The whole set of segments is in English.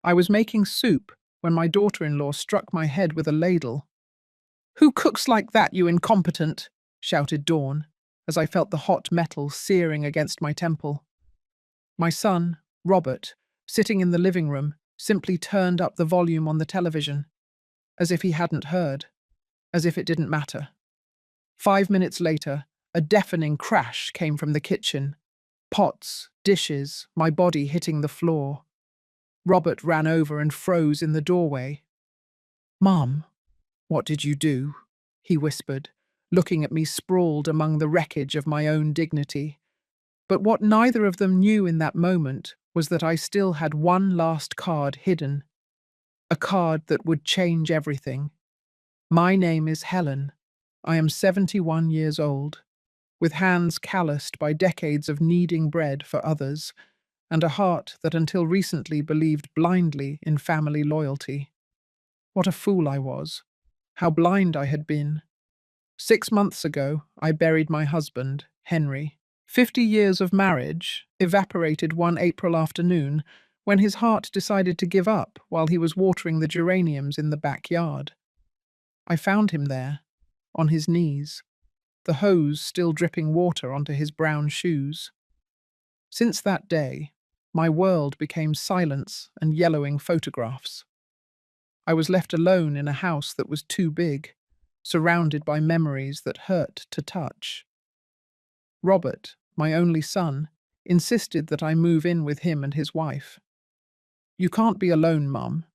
I was making soup when my daughter-in-law struck my head with a ladle. "Who cooks like that, you incompetent?" shouted Dawn, as I felt the hot metal searing against my temple. My son, Robert, sitting in the living room, simply turned up the volume on the television, as if he hadn't heard, as if it didn't matter. 5 minutes later, a deafening crash came from the kitchen. Pots, dishes, my body hitting the floor. Robert ran over and froze in the doorway. "Mom, what did you do?" he whispered, looking at me sprawled among the wreckage of my own dignity. But what neither of them knew in that moment was that I still had one last card hidden, a card that would change everything. My name is Helen. I am 71 years old, with hands calloused by decades of kneading bread for others, and a heart that until recently believed blindly in family loyalty. What a fool I was. How blind I had been. 6 months ago, I buried my husband, Henry. 50 years of marriage evaporated one April afternoon when his heart decided to give up while he was watering the geraniums in the backyard. I found him there, on his knees, the hose still dripping water onto his brown shoes. Since that day, my world became silence and yellowing photographs. I was left alone in a house that was too big, surrounded by memories that hurt to touch. Robert, my only son, insisted that I move in with him and his wife. "You can't be alone, Mum.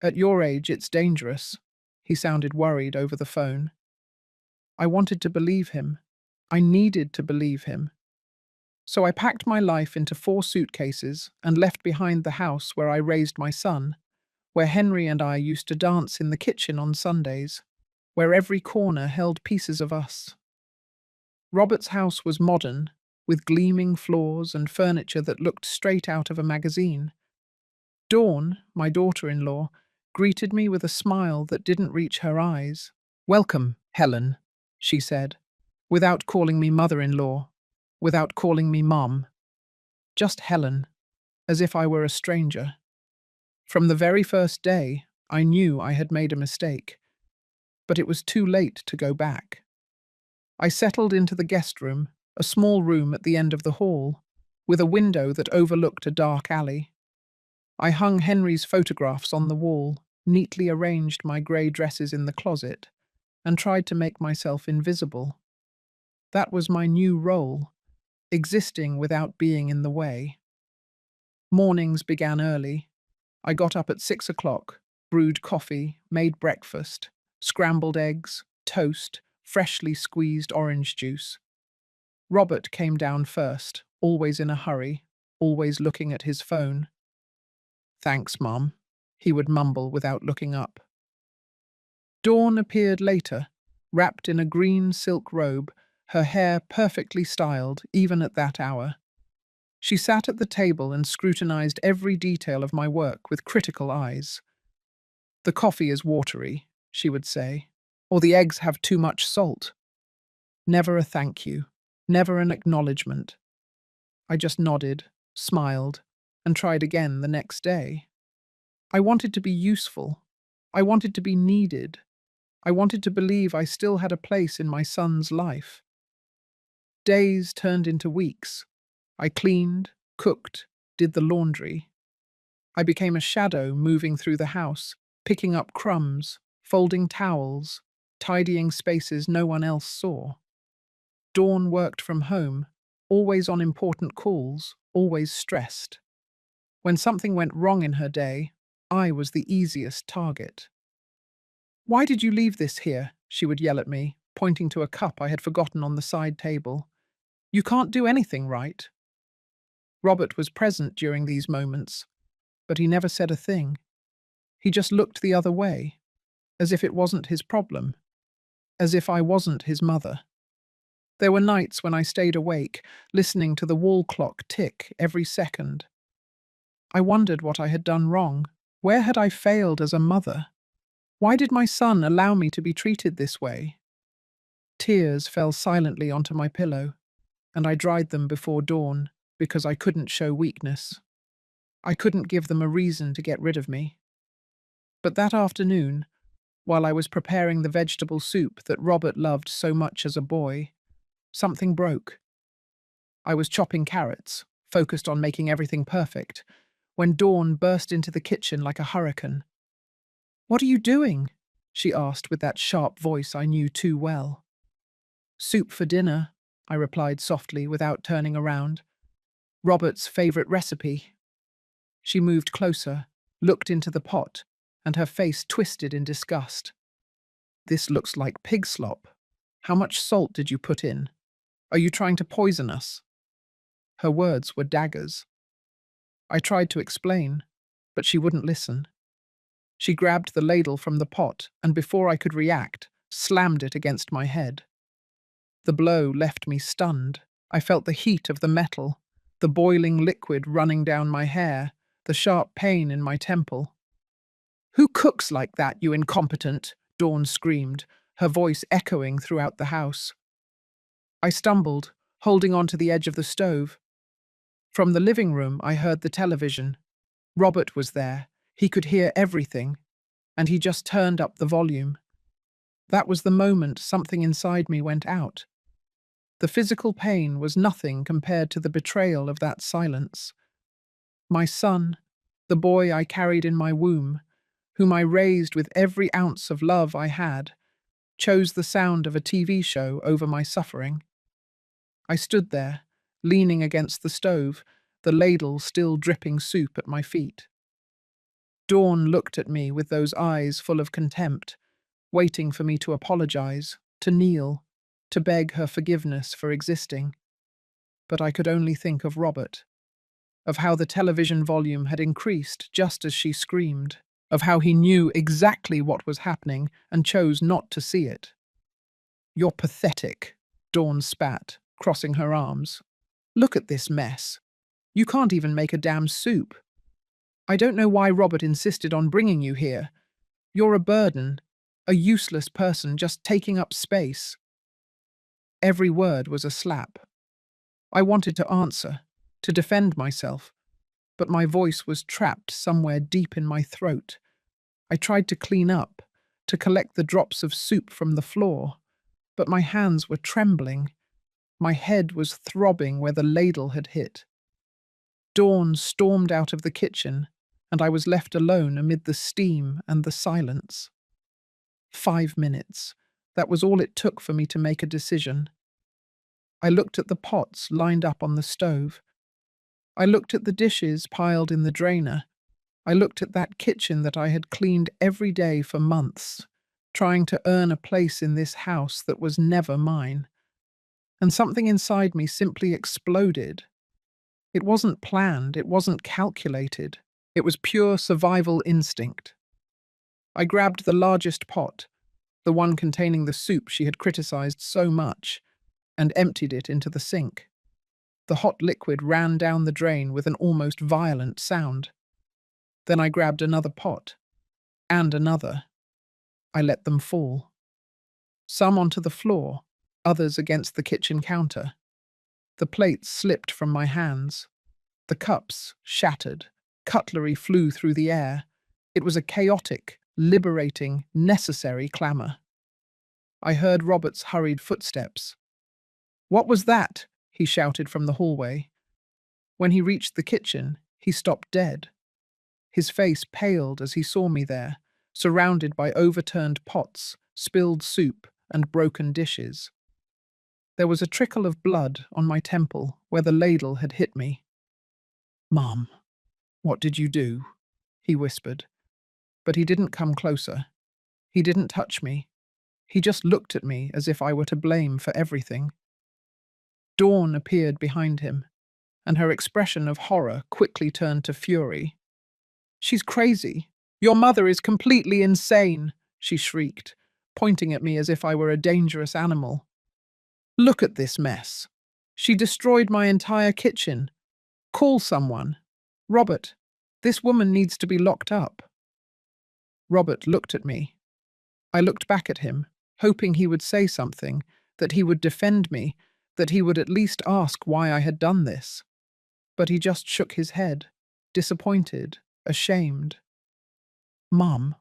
At your age, it's dangerous." He sounded worried over the phone. I wanted to believe him. I needed to believe him. So I packed my life into 4 suitcases and left behind the house where I raised my son, where Henry and I used to dance in the kitchen on Sundays, where every corner held pieces of us. Robert's house was modern, with gleaming floors and furniture that looked straight out of a magazine. Dawn, my daughter-in-law, greeted me with a smile that didn't reach her eyes. "Welcome, Helen," she said, without calling me mother-in-law, without calling me mom. Just Helen, as if I were a stranger. From the very first day, I knew I had made a mistake, but it was too late to go back. I settled into the guest room, a small room at the end of the hall, with a window that overlooked a dark alley. I hung Henry's photographs on the wall, neatly arranged my grey dresses in the closet, and tried to make myself invisible. That was my new role, existing without being in the way. Mornings began early. I got up at 6 o'clock, brewed coffee, made breakfast, scrambled eggs, toast, freshly squeezed orange juice. Robert came down first, always in a hurry, always looking at his phone. "Thanks, Mom," he would mumble without looking up. Dawn appeared later, wrapped in a green silk robe, her hair perfectly styled, even at that hour. She sat at the table and scrutinized every detail of my work with critical eyes. "The coffee is watery," she would say, "or the eggs have too much salt." Never a thank you, never an acknowledgement. I just nodded, smiled, and tried again the next day. I wanted to be useful. I wanted to be needed. I wanted to believe I still had a place in my son's life. Days turned into weeks. I cleaned, cooked, did the laundry. I became a shadow moving through the house, picking up crumbs, folding towels, tidying spaces no one else saw. Dawn worked from home, always on important calls, always stressed. When something went wrong in her day, I was the easiest target. "Why did you leave this here?" she would yell at me, pointing to a cup I had forgotten on the side table. "You can't do anything right." Robert was present during these moments, but he never said a thing. He just looked the other way, as if it wasn't his problem, as if I wasn't his mother. There were nights when I stayed awake, listening to the wall clock tick every second. I wondered what I had done wrong. Where had I failed as a mother? Why did my son allow me to be treated this way? Tears fell silently onto my pillow, and I dried them before dawn because I couldn't show weakness. I couldn't give them a reason to get rid of me. But that afternoon, while I was preparing the vegetable soup that Robert loved so much as a boy, something broke. I was chopping carrots, focused on making everything perfect, when Dawn burst into the kitchen like a hurricane. "What are you doing?" she asked with that sharp voice I knew too well. "Soup for dinner," I replied softly without turning around. "Robert's favourite recipe." She moved closer, looked into the pot, and her face twisted in disgust. "This looks like pig slop. How much salt did you put in? Are you trying to poison us?" Her words were daggers. I tried to explain, but she wouldn't listen. She grabbed the ladle from the pot and, before I could react, slammed it against my head. The blow left me stunned. I felt the heat of the metal, the boiling liquid running down my hair, the sharp pain in my temple. "Who cooks like that, you incompetent?" Dawn screamed, her voice echoing throughout the house. I stumbled, holding on to the edge of the stove. From the living room, I heard the television. Robert was there. He could hear everything, and he just turned up the volume. That was the moment something inside me went out. The physical pain was nothing compared to the betrayal of that silence. My son, the boy I carried in my womb, whom I raised with every ounce of love I had, chose the sound of a TV show over my suffering. I stood there, leaning against the stove, the ladle still dripping soup at my feet. Dawn looked at me with those eyes full of contempt, waiting for me to apologize, to kneel, to beg her forgiveness for existing. But I could only think of Robert, of how the television volume had increased just as she screamed, of how he knew exactly what was happening and chose not to see it. "You're pathetic," Dawn spat, crossing her arms. "Look at this mess. You can't even make a damn soup. I don't know why Robert insisted on bringing you here. You're a burden, a useless person just taking up space." Every word was a slap. I wanted to answer, to defend myself, but my voice was trapped somewhere deep in my throat. I tried to clean up, to collect the drops of soup from the floor, but my hands were trembling. My head was throbbing where the ladle had hit. Dawn stormed out of the kitchen, and I was left alone amid the steam and the silence. 5 minutes. That was all it took for me to make a decision. I looked at the pots lined up on the stove. I looked at the dishes piled in the drainer. I looked at that kitchen that I had cleaned every day for months, trying to earn a place in this house that was never mine. And something inside me simply exploded. It wasn't planned, it wasn't calculated. It was pure survival instinct. I grabbed the largest pot, the one containing the soup she had criticized so much, and emptied it into the sink. The hot liquid ran down the drain with an almost violent sound. Then I grabbed another pot, and another. I let them fall. Some onto the floor, others against the kitchen counter. The plates slipped from my hands. The cups shattered. Cutlery flew through the air. It was a chaotic, liberating, necessary clamour. I heard Robert's hurried footsteps. "What was that?" he shouted from the hallway. When he reached the kitchen, he stopped dead. His face paled as he saw me there, surrounded by overturned pots, spilled soup, and broken dishes. There was a trickle of blood on my temple where the ladle had hit me. "Mom, what did you do?" he whispered. But he didn't come closer. He didn't touch me. He just looked at me as if I were to blame for everything. Dawn appeared behind him, and her expression of horror quickly turned to fury. "She's crazy. Your mother is completely insane," she shrieked, pointing at me as if I were a dangerous animal. "Look at this mess. She destroyed my entire kitchen. Call someone. Robert, this woman needs to be locked up." Robert looked at me. I looked back at him, hoping he would say something, that he would defend me, that he would at least ask why I had done this. But he just shook his head. disappointed, ashamed. Mum,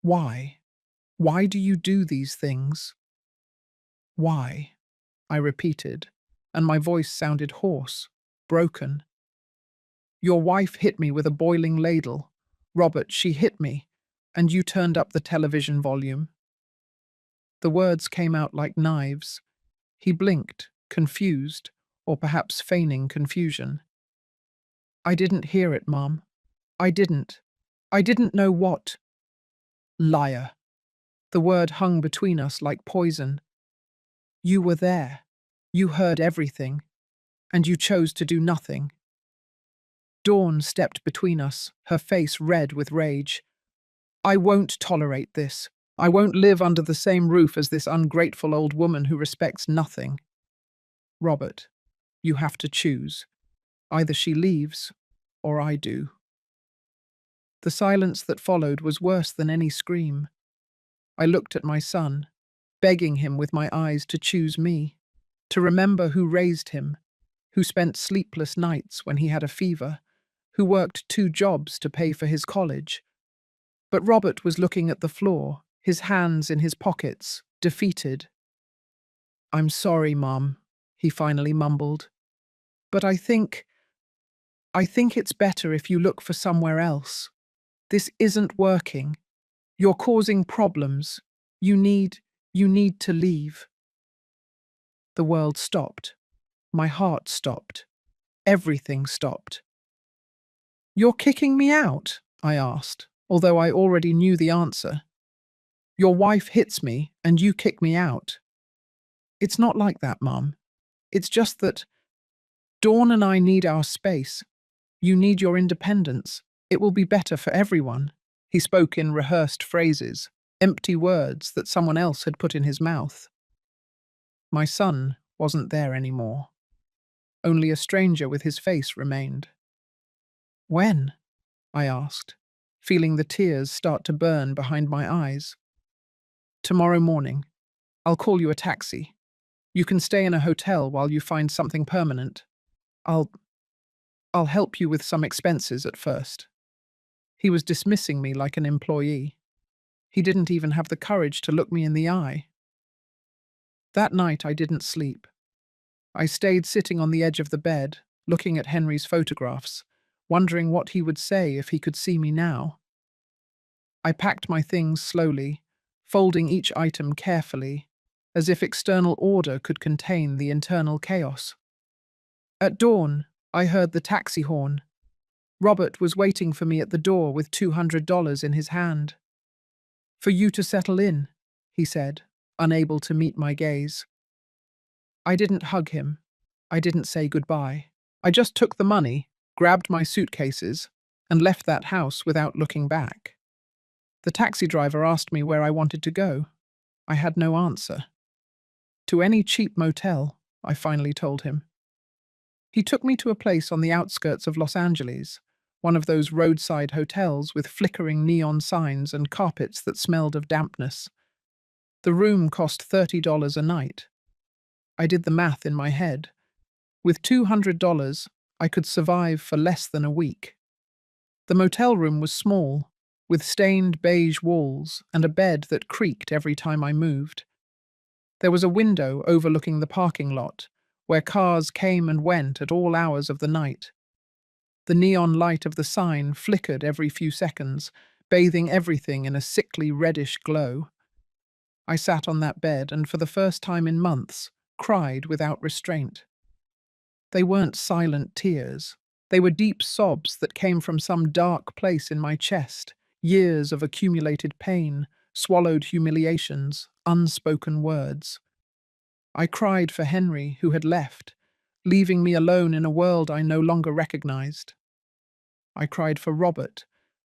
why? Why do you do these things? Why? I repeated, and my voice sounded hoarse, broken. Your wife hit me with a boiling ladle. Robert, she hit me, and you turned up the television volume. The words came out like knives. He blinked, confused, or perhaps feigning confusion. I didn't hear it, Mum. I didn't. I didn't know what. Liar. The word hung between us like poison. You were there. You heard everything, and you chose to do nothing. Dawn stepped between us, her face red with rage. I won't tolerate this. I won't live under the same roof as this ungrateful old woman who respects nothing. Robert, you have to choose. Either she leaves, or I do. The silence that followed was worse than any scream. I looked at my son, begging him with my eyes to choose me, to remember who raised him, who spent sleepless nights when he had a fever, who worked 2 jobs to pay for his college. But Robert was looking at the floor, his hands in his pockets, defeated. I'm sorry, Mum, he finally mumbled. But I think it's better if you look for somewhere else. This isn't working. You're causing problems. You need to leave. The world stopped. My heart stopped. Everything stopped. You're kicking me out? I asked, although I already knew the answer. Your wife hits me and you kick me out. It's not like that, Mum. It's just that Dawn and I need our space. You need your independence. It will be better for everyone. He spoke in rehearsed phrases, empty words that someone else had put in his mouth. My son wasn't there anymore. Only a stranger with his face remained. When? I asked, feeling the tears start to burn behind my eyes. Tomorrow morning. I'll call you a taxi. You can stay in a hotel while you find something permanent. I'll help you with some expenses at first. He was dismissing me like an employee. He didn't even have the courage to look me in the eye. That night I didn't sleep. I stayed sitting on the edge of the bed, looking at Henry's photographs, wondering what he would say if he could see me now. I packed my things slowly, folding each item carefully, as if external order could contain the internal chaos. At dawn, I heard the taxi horn. Robert was waiting for me at the door with $200 in his hand. For you to settle in, he said, unable to meet my gaze. I didn't hug him. I didn't say goodbye. I just took the money, grabbed my suitcases, and left that house without looking back. The taxi driver asked me where I wanted to go. I had no answer. To any cheap motel, I finally told him. He took me to a place on the outskirts of Los Angeles, one of those roadside hotels with flickering neon signs and carpets that smelled of dampness. The room cost $30 a night. I did the math in my head. With $200, I could survive for less than a week. The motel room was small, with stained beige walls and a bed that creaked every time I moved. There was a window overlooking the parking lot, where cars came and went at all hours of the night. The neon light of the sign flickered every few seconds, bathing everything in a sickly reddish glow. I sat on that bed and for the first time in months, cried without restraint. They weren't silent tears. They were deep sobs that came from some dark place in my chest, years of accumulated pain, swallowed humiliations, unspoken words. I cried for Henry, who had left, leaving me alone in a world I no longer recognized. I cried for Robert,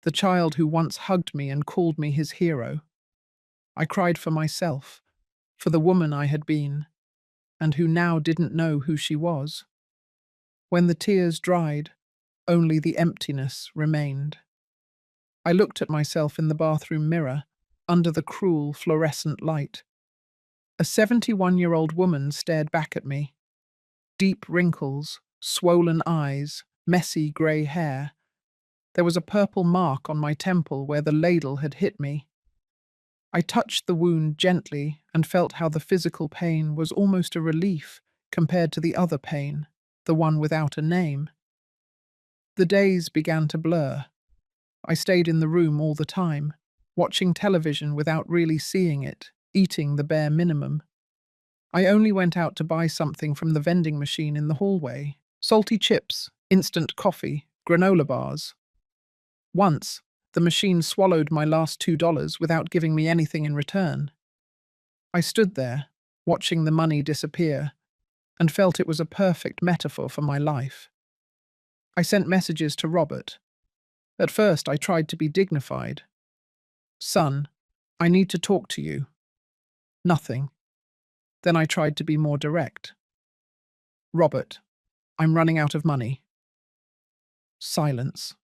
the child who once hugged me and called me his hero. I cried for myself, for the woman I had been, and who now didn't know who she was. When the tears dried, only the emptiness remained. I looked at myself in the bathroom mirror, under the cruel fluorescent light. A 71-year-old woman stared back at me. Deep wrinkles, swollen eyes, messy grey hair. There was a purple mark on my temple where the ladle had hit me. I touched the wound gently and felt how the physical pain was almost a relief compared to the other pain, the one without a name. The days began to blur. I stayed in the room all the time, watching television without really seeing it, eating the bare minimum. I only went out to buy something from the vending machine in the hallway: salty chips, instant coffee, granola bars. Once, the machine swallowed my last $2 without giving me anything in return. I stood there, watching the money disappear, and felt it was a perfect metaphor for my life. I sent messages to Robert. At first, I tried to be dignified. "Son, I need to talk to you." Nothing. Then I tried to be more direct. "Robert, I'm running out of money." Silence.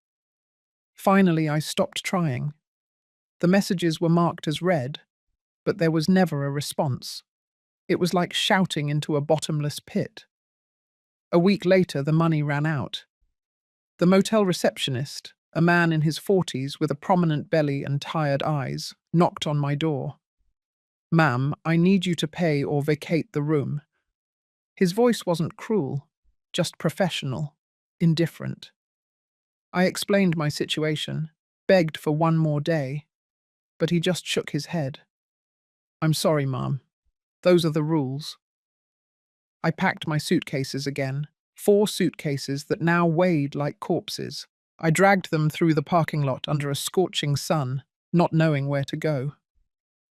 Finally, I stopped trying. The messages were marked as read, but there was never a response. It was like shouting into a bottomless pit. A week later, the money ran out. The motel receptionist, a man in his 40s with a prominent belly and tired eyes, knocked on my door. "Ma'am, I need you to pay or vacate the room." His voice wasn't cruel, just professional, indifferent. I explained my situation, begged for one more day, but he just shook his head. "I'm sorry, ma'am. Those are the rules." I packed my suitcases again, 4 suitcases that now weighed like corpses. I dragged them through the parking lot under a scorching sun, not knowing where to go.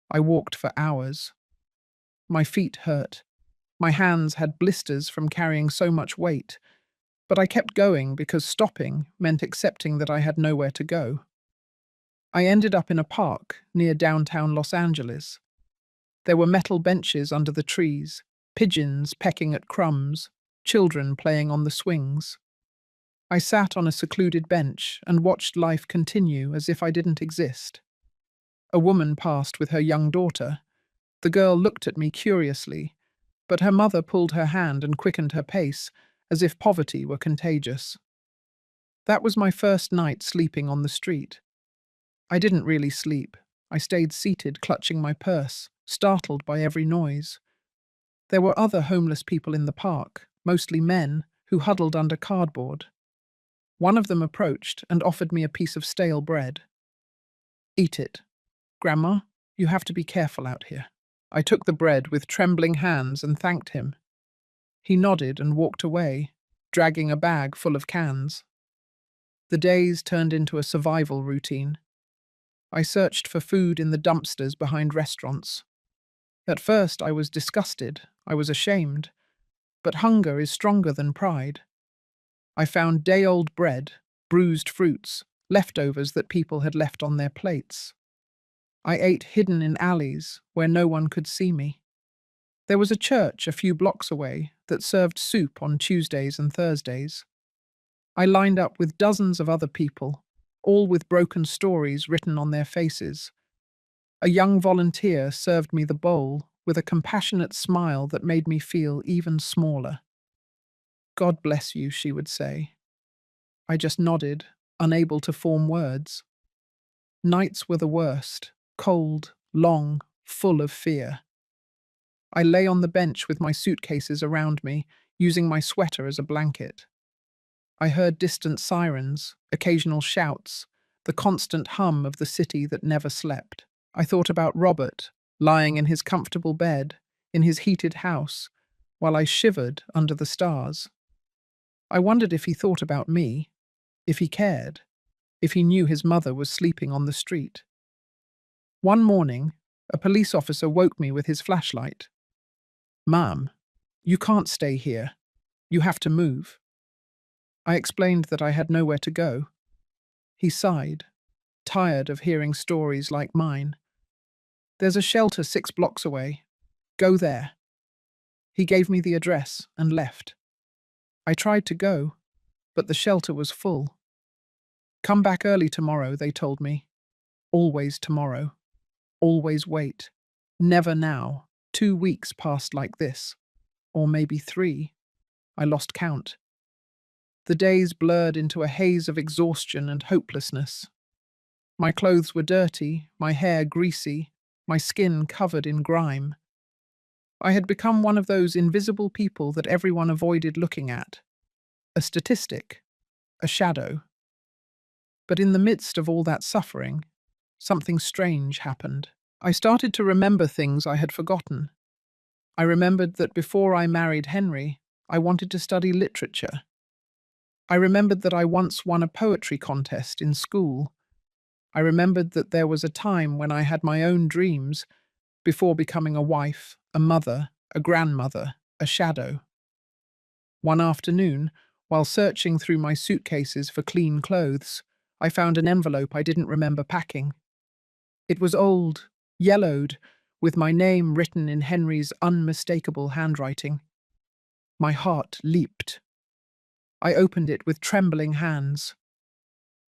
I walked for hours. My feet hurt. My hands had blisters from carrying so much weight, but I kept going because stopping meant accepting that I had nowhere to go. I ended up in a park near downtown Los Angeles. There were metal benches under the trees, pigeons pecking at crumbs, children playing on the swings. I sat on a secluded bench and watched life continue as if I didn't exist. A woman passed with her young daughter. The girl looked at me curiously, but her mother pulled her hand and quickened her pace, as if poverty were contagious. That was my first night sleeping on the street. I didn't really sleep. I stayed seated, clutching my purse, startled by every noise. There were other homeless people in the park, mostly men, who huddled under cardboard. One of them approached and offered me a piece of stale bread. "Eat it. Grandma, you have to be careful out here." I took the bread with trembling hands and thanked him. He nodded and walked away, dragging a bag full of cans. The days turned into a survival routine. I searched for food in the dumpsters behind restaurants. At first I was disgusted, I was ashamed, but hunger is stronger than pride. I found day-old bread, bruised fruits, leftovers that people had left on their plates. I ate hidden in alleys where no one could see me. There was a church a few blocks away that served soup on Tuesdays and Thursdays. I lined up with dozens of other people, all with broken stories written on their faces. A young volunteer served me the bowl with a compassionate smile that made me feel even smaller. "God bless you," she would say. I just nodded, unable to form words. Nights were the worst, cold, long, full of fear. I lay on the bench with my suitcases around me, using my sweater as a blanket. I heard distant sirens, occasional shouts, the constant hum of the city that never slept. I thought about Robert, lying in his comfortable bed, in his heated house, while I shivered under the stars. I wondered if he thought about me, if he cared, if he knew his mother was sleeping on the street. One morning, a police officer woke me with his flashlight. "Ma'am, you can't stay here. You have to move." I explained that I had nowhere to go. He sighed, tired of hearing stories like mine. "There's a shelter 6 blocks away. Go there." He gave me the address and left. I tried to go, but the shelter was full. "Come back early tomorrow," they told me. Always tomorrow. Always wait. Never now. 2 weeks passed like this. Or maybe 3. I lost count. The days blurred into a haze of exhaustion and hopelessness. My clothes were dirty, my hair greasy, my skin covered in grime. I had become one of those invisible people that everyone avoided looking at. A statistic, a shadow. But in the midst of all that suffering, something strange happened. I started to remember things I had forgotten. I remembered that before I married Henry, I wanted to study literature. I remembered that I once won a poetry contest in school. I remembered that there was a time when I had my own dreams before becoming a wife, a mother, a grandmother, a shadow. One afternoon, while searching through my suitcases for clean clothes, I found an envelope I didn't remember packing. It was old, yellowed, with my name written in Henry's unmistakable handwriting. My heart leaped. I opened it with trembling hands.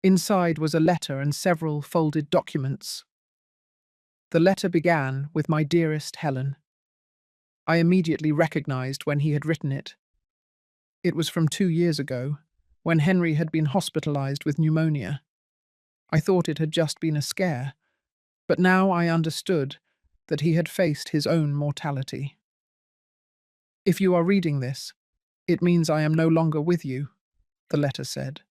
Inside was a letter and several folded documents. The letter began with "My dearest Helen." I immediately recognized when he had written it. It was from 2 years ago, when Henry had been hospitalized with pneumonia. I thought it had just been a scare, but now I understood that he had faced his own mortality. "If you are reading this, it means I am no longer with you," the letter said.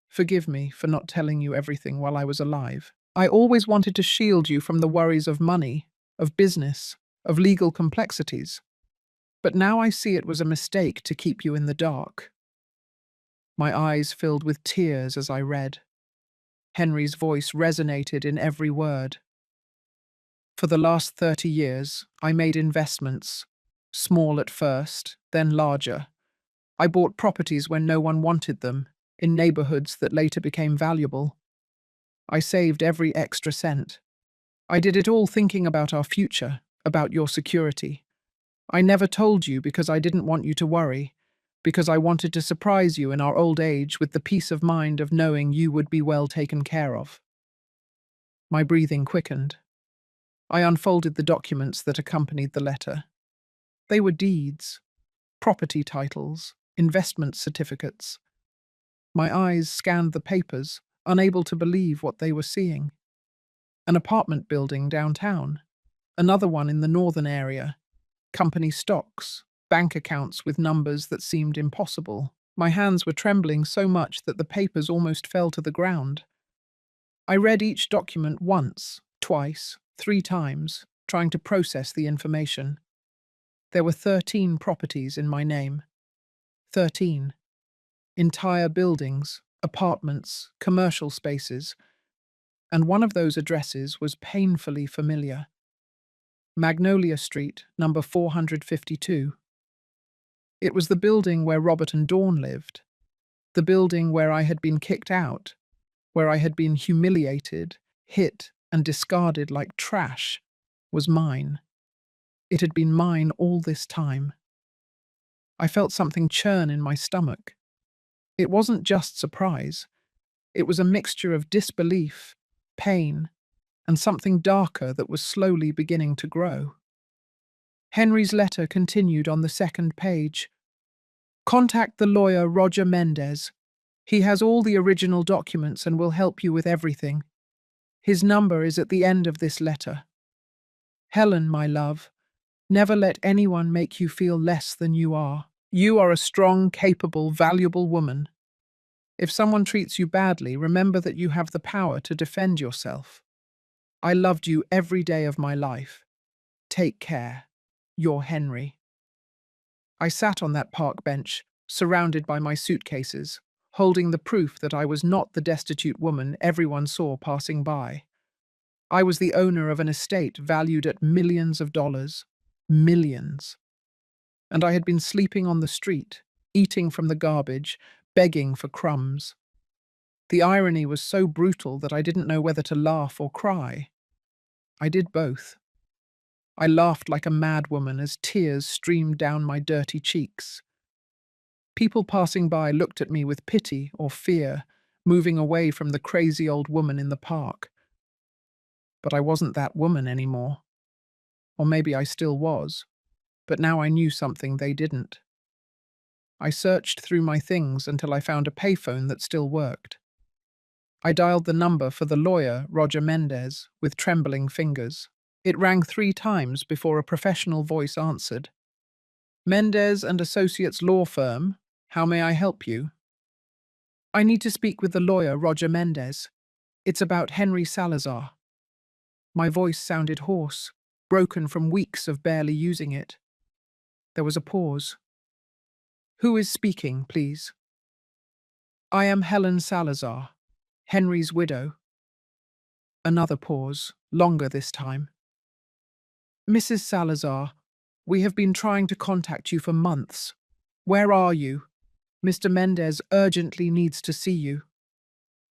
"Forgive me for not telling you everything while I was alive. I always wanted to shield you from the worries of money, of business, of legal complexities. But now I see it was a mistake to keep you in the dark." My eyes filled with tears as I read. Henry's voice resonated in every word. "For the last 30 years, I made investments, small at first, then larger. I bought properties when no one wanted them, in neighborhoods that later became valuable. I saved every extra cent. I did it all thinking about our future, about your security. I never told you because I didn't want you to worry, because I wanted to surprise you in our old age with the peace of mind of knowing you would be well taken care of." My breathing quickened. I unfolded the documents that accompanied the letter. They were deeds, property titles, investment certificates. My eyes scanned the papers, unable to believe what they were seeing. An apartment building downtown, another one in the northern area, company stocks, bank accounts with numbers that seemed impossible. My hands were trembling so much that the papers almost fell to the ground. I read each document once, twice, 3 times, trying to process the information. There were 13 properties in my name. 13. Entire buildings, apartments, commercial spaces, and one of those addresses was painfully familiar. Magnolia Street, number 452. It was the building where Robert and Dawn lived, the building where I had been kicked out, where I had been humiliated, hit, and discarded like trash, was mine. It had been mine all this time. I felt something churn in my stomach. It wasn't just surprise. It was a mixture of disbelief, pain, and something darker that was slowly beginning to grow. Henry's letter continued on the second page. "Contact the lawyer Roger Mendez. He has all the original documents and will help you with everything. His number is at the end of this letter. Helen, my love, never let anyone make you feel less than you are. You are a strong, capable, valuable woman. If someone treats you badly, remember that you have the power to defend yourself. I loved you every day of my life. Take care. Your Henry." I sat on that park bench, surrounded by my suitcases, holding the proof that I was not the destitute woman everyone saw passing by. I was the owner of an estate valued at millions of dollars. Millions. And I had been sleeping on the street, eating from the garbage, begging for crumbs. The irony was so brutal that I didn't know whether to laugh or cry. I did both. I laughed like a madwoman as tears streamed down my dirty cheeks. People passing by looked at me with pity or fear, moving away from the crazy old woman in the park. But I wasn't that woman anymore. Or maybe I still was, but now I knew something they didn't. I searched through my things until I found a payphone that still worked. I dialed the number for the lawyer, Roger Mendez, with trembling fingers. It rang 3 times before a professional voice answered. Mendez and Associates Law Firm, how may I help you? I need to speak with the lawyer, Roger Mendez. It's about Henry Salazar. My voice sounded hoarse, broken from weeks of barely using it. There was a pause. Who is speaking, please? I am Helen Salazar, Henry's widow. Another pause, longer this time. Mrs. Salazar, we have been trying to contact you for months. Where are you? Mr. Mendez urgently needs to see you.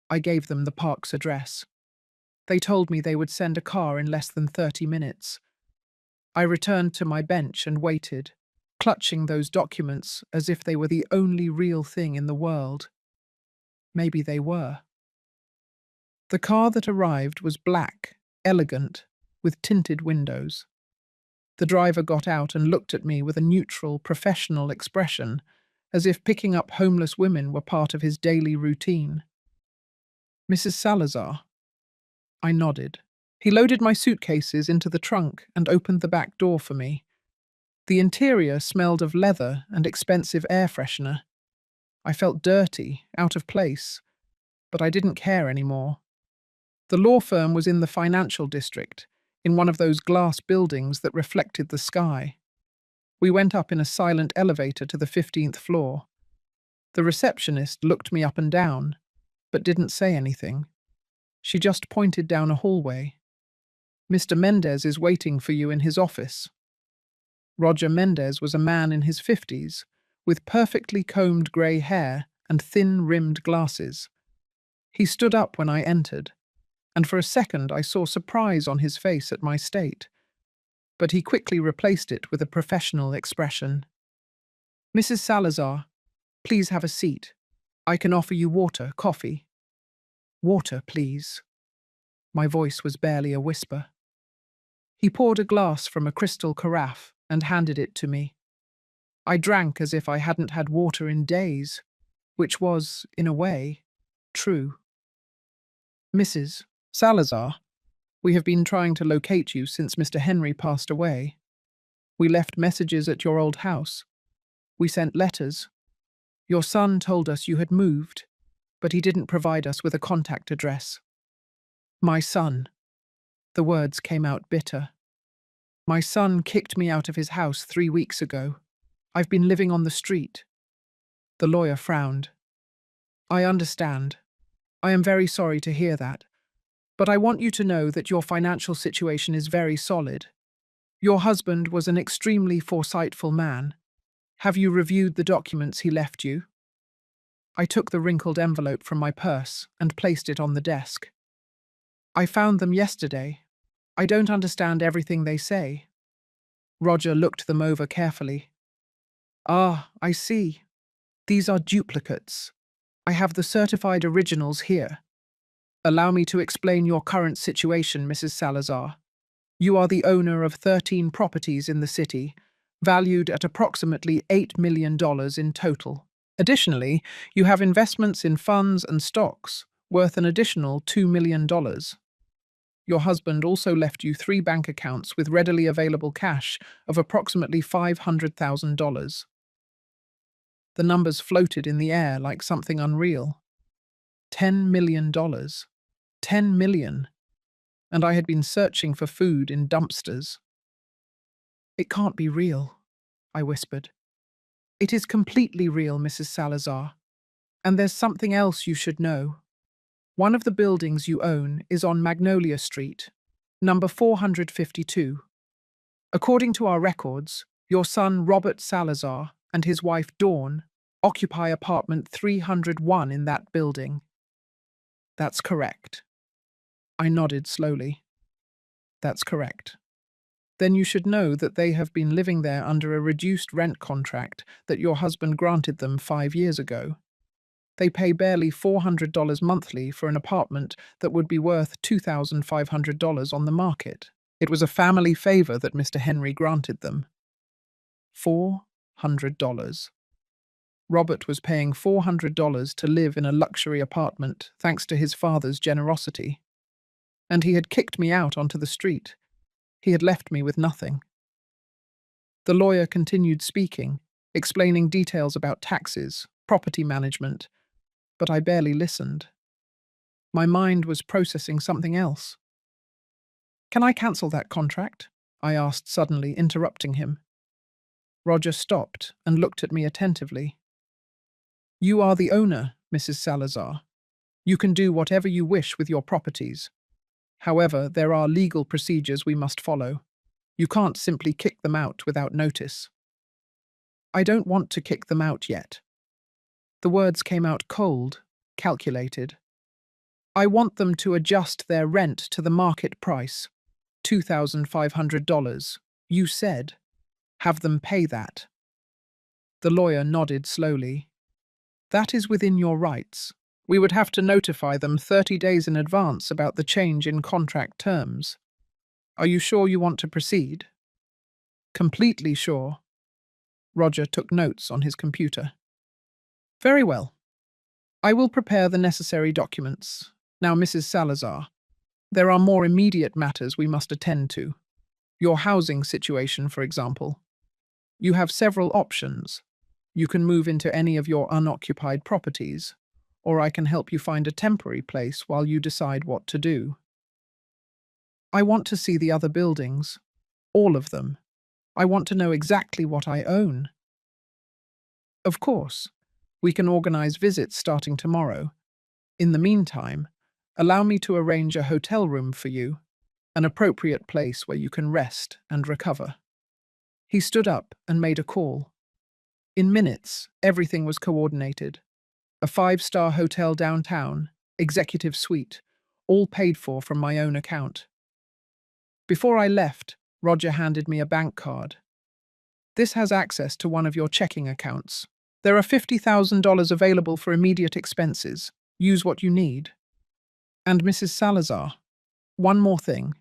I gave them the park's address. They told me they would send a car in less than 30 minutes. I returned to my bench and waited, clutching those documents as if they were the only real thing in the world. Maybe they were. The car that arrived was black, elegant, with tinted windows. The driver got out and looked at me with a neutral, professional expression, as if picking up homeless women were part of his daily routine. Mrs. Salazar? I nodded. He loaded my suitcases into the trunk and opened the back door for me. The interior smelled of leather and expensive air freshener. I felt dirty, out of place, but I didn't care anymore. The law firm was in the financial district, in one of those glass buildings that reflected the sky. We went up in a silent elevator to the 15th floor. The receptionist looked me up and down, but didn't say anything. She just pointed down a hallway. Mr. Mendez is waiting for you in his office. Roger Mendez was a man in his 50s, with perfectly combed grey hair and thin-rimmed glasses. He stood up when I entered, and for a second I saw surprise on his face at my state. But he quickly replaced it with a professional expression. Mrs. Salazar, please have a seat. I can offer you water, coffee. Water, please. My voice was barely a whisper. He poured a glass from a crystal carafe and handed it to me. I drank as if I hadn't had water in days, which was, in a way, true. Mrs. Salazar, we have been trying to locate you since Mr. Henry passed away. We left messages at your old house. We sent letters. Your son told us you had moved, but he didn't provide us with a contact address. My son. The words came out bitter. My son kicked me out of his house 3 weeks ago. I've been living on the street. The lawyer frowned. I understand. I am very sorry to hear that. But I want you to know that your financial situation is very solid. Your husband was an extremely foresightful man. Have you reviewed the documents he left you? I took the wrinkled envelope from my purse and placed it on the desk. I found them yesterday. I don't understand everything they say. Roger looked them over carefully. Ah, I see. These are duplicates. I have the certified originals here. Allow me to explain your current situation, Mrs. Salazar. You are the owner of 13 properties in the city, valued at approximately $8 million in total. Additionally, you have investments in funds and stocks worth an additional $2 million. Your husband also left you 3 bank accounts with readily available cash of approximately $500,000. The numbers floated in the air like something unreal. $10 million. 10 million. And I had been searching for food in dumpsters. It can't be real, I whispered. It is completely real, Mrs. Salazar. And there's something else you should know. One of the buildings you own is on Magnolia Street, number 452. According to our records, your son Robert Salazar and his wife Dawn occupy apartment 301 in that building. That's correct. I nodded slowly. That's correct. Then you should know that they have been living there under a reduced rent contract that your husband granted them 5 years ago. They pay barely $400 monthly for an apartment that would be worth $2,500 on the market. It was a family favor that Mr. Henry granted them. $400. Robert was paying $400 to live in a luxury apartment thanks to his father's generosity. And he had kicked me out onto the street. He had left me with nothing. The lawyer continued speaking, explaining details about taxes, property management, but I barely listened. My mind was processing something else. "Can I cancel that contract?" I asked suddenly, interrupting him. Roger stopped and looked at me attentively. "You are the owner, Mrs. Salazar. You can do whatever you wish with your properties. However, there are legal procedures we must follow. You can't simply kick them out without notice." "I don't want to kick them out yet." The words came out cold, calculated. "I want them to adjust their rent to the market price, $2,500. You said, have them pay that." The lawyer nodded slowly. "That is within your rights. We would have to notify them 30 days in advance about the change in contract terms. Are you sure you want to proceed?" "Completely sure." Roger took notes on his computer. "Very well. I will prepare the necessary documents. Now, Mrs. Salazar, there are more immediate matters we must attend to. Your housing situation, for example. You have several options. You can move into any of your unoccupied properties, or I can help you find a temporary place while you decide what to do. I want to see the other buildings. All of them. I want to know exactly what I own." "Of course. We can organize visits starting tomorrow. In the meantime, allow me to arrange a hotel room for you, an appropriate place where you can rest and recover." He stood up and made a call. In minutes, everything was coordinated. A 5-star hotel downtown, executive suite, all paid for from my own account. Before I left, Roger handed me a bank card. "This has access to one of your checking accounts. There are $50,000 available for immediate expenses. Use what you need. And Mrs. Salazar, one more thing.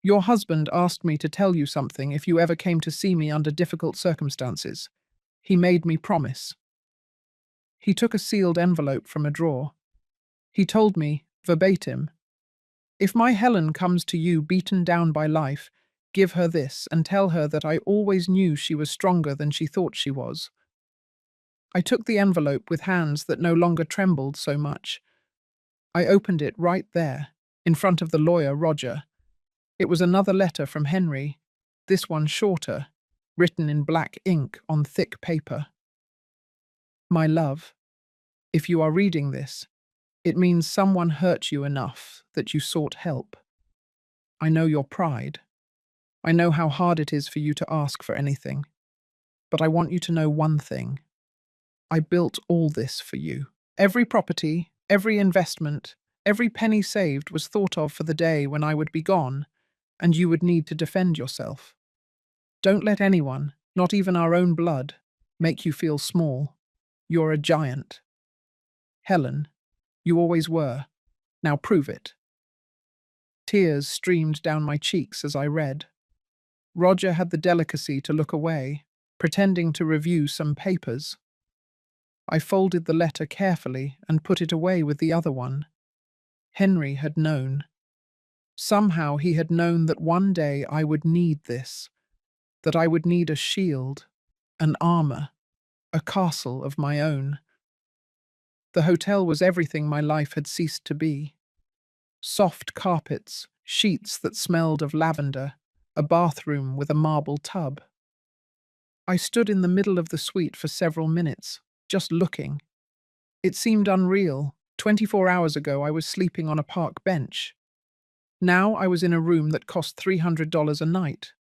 Your husband asked me to tell you something if you ever came to see me under difficult circumstances. He made me promise." He took a sealed envelope from a drawer. He told me, verbatim, "If my Helen comes to you beaten down by life, give her this and tell her that I always knew she was stronger than she thought she was." I took the envelope with hands that no longer trembled so much. I opened it right there, in front of the lawyer, Roger. It was another letter from Henry, this one shorter, written in black ink on thick paper. "My love, if you are reading this, it means someone hurt you enough that you sought help. I know your pride. I know how hard it is for you to ask for anything. But I want you to know one thing. I built all this for you. Every property, every investment, every penny saved was thought of for the day when I would be gone, and you would need to defend yourself. Don't let anyone, not even our own blood, make you feel small. You're a giant. Helen, you always were. Now prove it." Tears streamed down my cheeks as I read. Roger had the delicacy to look away, pretending to review some papers. I folded the letter carefully and put it away with the other one. Henry had known. Somehow he had known that one day I would need this, that I would need a shield, an armor, a castle of my own. The hotel was everything my life had ceased to be. Soft carpets, sheets that smelled of lavender, a bathroom with a marble tub. I stood in the middle of the suite for several minutes, just looking. It seemed unreal. 24 hours ago I was sleeping on a park bench. Now I was in a room that cost $300 a night.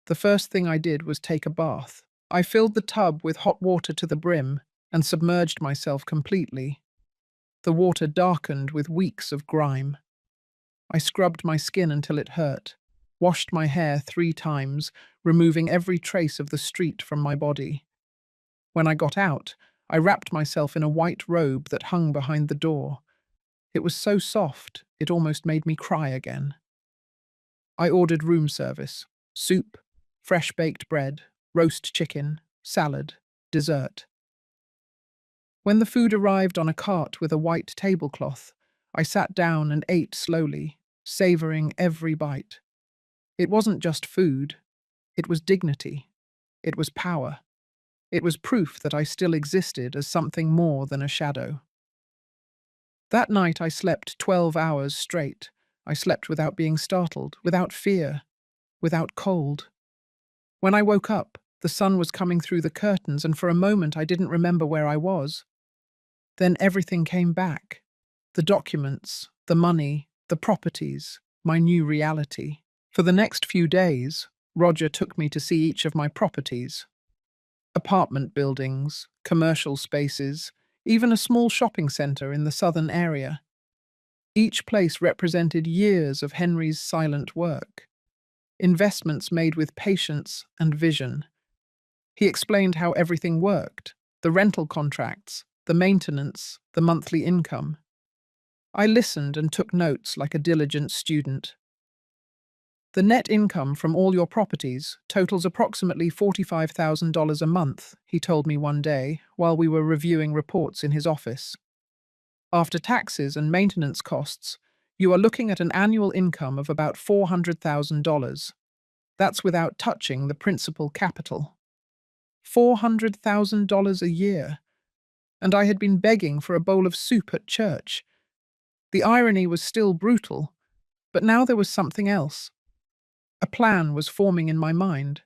The first thing I did was take a bath. I filled the tub with hot water to the brim and submerged myself completely. The water darkened with weeks of grime. I scrubbed my skin until it hurt, washed my hair 3 times, removing every trace of the street from my body. When I got out, I wrapped myself in a white robe that hung behind the door. It was so soft, it almost made me cry again. I ordered room service, soup, fresh baked bread, roast chicken, salad, dessert. When the food arrived on a cart with a white tablecloth, I sat down and ate slowly, savoring every bite. It wasn't just food, it was dignity. It was power. It was proof that I still existed as something more than a shadow. That night I slept 12 hours straight. I slept without being startled, without fear, without cold. When I woke up, the sun was coming through the curtains, and for a moment I didn't remember where I was. Then everything came back. The documents, the money, the properties, my new reality. For the next few days, Roger took me to see each of my properties. Apartment buildings, commercial spaces, even a small shopping centre in the southern area. Each place represented years of Henry's silent work, investments made with patience and vision. He explained how everything worked, the rental contracts, the maintenance, the monthly income. I listened and took notes like a diligent student. The net income from all your properties totals approximately $45,000 a month, he told me one day while we were reviewing reports in his office. After taxes and maintenance costs, you are looking at an annual income of about $400,000. That's without touching the principal capital. $400,000 a year. And I had been begging for a bowl of soup at church. The irony was still brutal, but now there was something else. A plan was forming in my mind.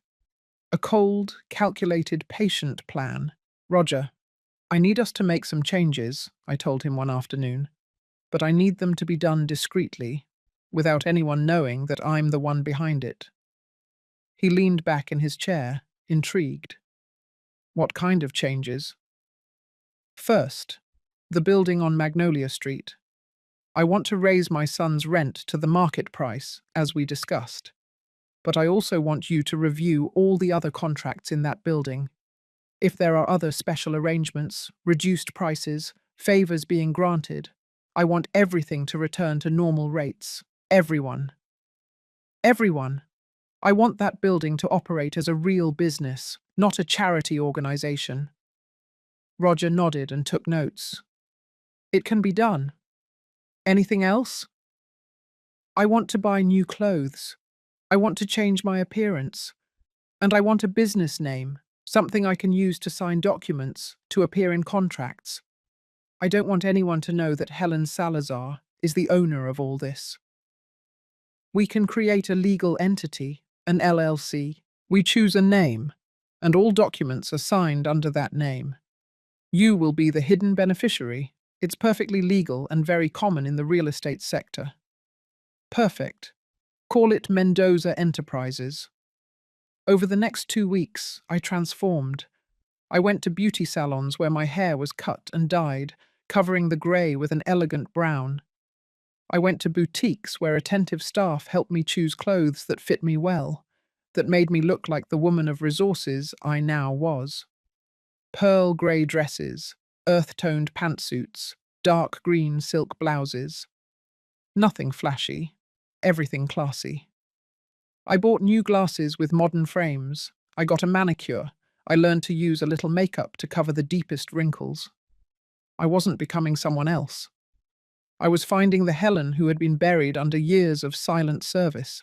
A cold, calculated, patient plan. Roger, I need us to make some changes, I told him one afternoon, but I need them to be done discreetly, without anyone knowing that I'm the one behind it. He leaned back in his chair, intrigued. What kind of changes? First, the building on Magnolia Street. I want to raise my son's rent to the market price, as we discussed. But I also want you to review all the other contracts in that building. If there are other special arrangements, reduced prices, favors being granted, I want everything to return to normal rates. Everyone. Everyone. I want that building to operate as a real business, not a charity organization. Roger nodded and took notes. It can be done. Anything else? I want to buy new clothes. I want to change my appearance. And I want a business name, something I can use to sign documents, to appear in contracts. I don't want anyone to know that Helen Salazar is the owner of all this. We can create a legal entity, an LLC. We choose a name, and all documents are signed under that name. You will be the hidden beneficiary. It's perfectly legal and very common in the real estate sector. Perfect. Call it Mendoza Enterprises. Over the next 2 weeks, I transformed. I went to beauty salons where my hair was cut and dyed, covering the grey with an elegant brown. I went to boutiques where attentive staff helped me choose clothes that fit me well, that made me look like the woman of resources I now was. Pearl grey dresses, earth-toned pantsuits, dark green silk blouses. Nothing flashy, everything classy. I bought new glasses with modern frames. I got a manicure. I learned to use a little makeup to cover the deepest wrinkles. I wasn't becoming someone else. I was finding the Helen who had been buried under years of silent service.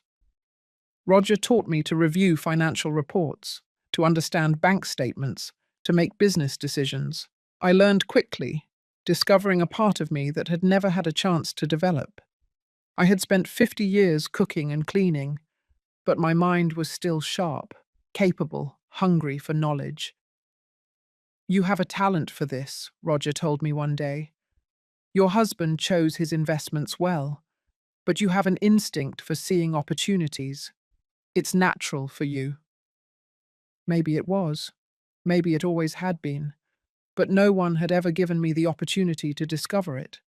Roger taught me to review financial reports, to understand bank statements, to make business decisions. I learned quickly, discovering a part of me that had never had a chance to develop. I had spent 50 years cooking and cleaning, but my mind was still sharp, capable, hungry for knowledge. You have a talent for this, Roger told me one day. Your husband chose his investments well, but you have an instinct for seeing opportunities. It's natural for you. Maybe it was. Maybe it always had been. But no one had ever given me the opportunity to discover it.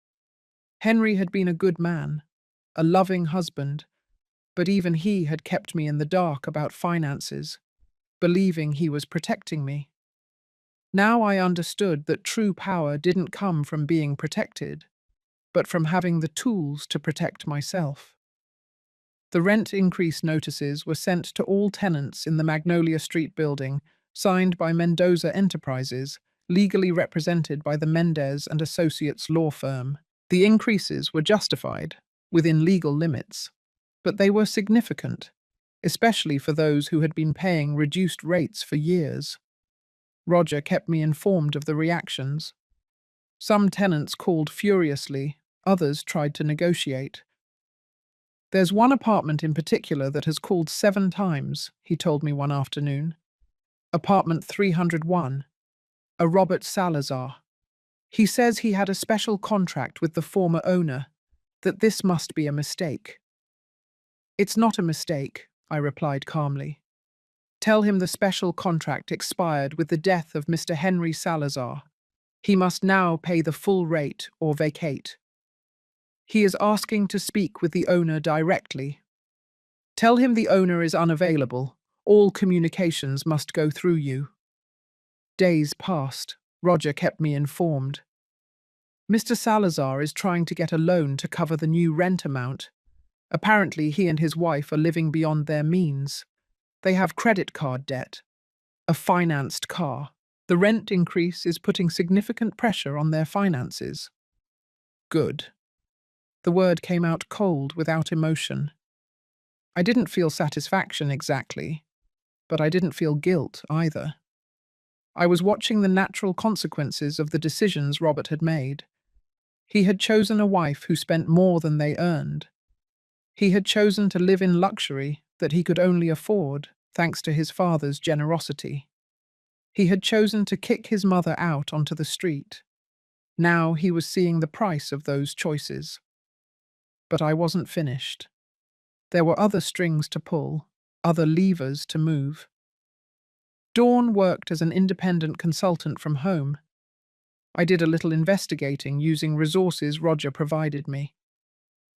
Henry had been a good man, a loving husband, but even he had kept me in the dark about finances, believing he was protecting me. Now I understood that true power didn't come from being protected, but from having the tools to protect myself. The rent increase notices were sent to all tenants in the Magnolia Street building, signed by Mendoza Enterprises, legally represented by the Mendez and Associates law firm. The increases were justified, within legal limits, but they were significant, especially for those who had been paying reduced rates for years. Roger kept me informed of the reactions. Some tenants called furiously, others tried to negotiate. There's one apartment in particular that has called 7 times, he told me one afternoon. Apartment 301, a Robert Salazar. He says he had a special contract with the former owner, that this must be a mistake. It's not a mistake, I replied calmly. Tell him the special contract expired with the death of Mr. Henry Salazar. He must now pay the full rate or vacate. He is asking to speak with the owner directly. Tell him the owner is unavailable. All communications must go through you. Days passed. Roger kept me informed. Mr. Salazar is trying to get a loan to cover the new rent amount. Apparently, he and his wife are living beyond their means. They have credit card debt, a financed car. The rent increase is putting significant pressure on their finances. Good. The word came out cold, without emotion. I didn't feel satisfaction exactly, but I didn't feel guilt either. I was watching the natural consequences of the decisions Robert had made. He had chosen a wife who spent more than they earned. He had chosen to live in luxury that he could only afford, thanks to his father's generosity. He had chosen to kick his mother out onto the street. Now he was seeing the price of those choices. But I wasn't finished. There were other strings to pull, other levers to move. Dawn worked as an independent consultant from home. I did a little investigating using resources Roger provided me.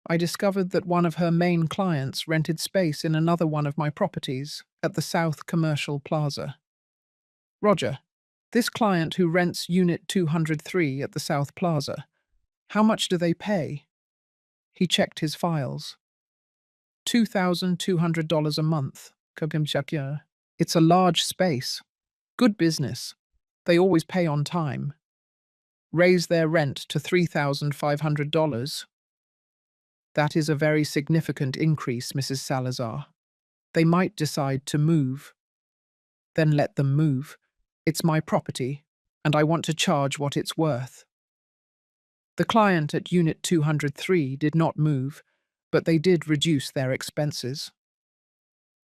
I discovered that one of her main clients rented space in another one of my properties at the South Commercial Plaza. Roger, this client who rents Unit 203 at the South Plaza, how much do they pay? He checked his files. $2,200 a month. It's a large space. Good business. They always pay on time. Raise their rent to $3,500. That is a very significant increase, Mrs. Salazar. They might decide to move. Then let them move. It's my property, and I want to charge what it's worth. The client at Unit 203 did not move, but they did reduce their expenses.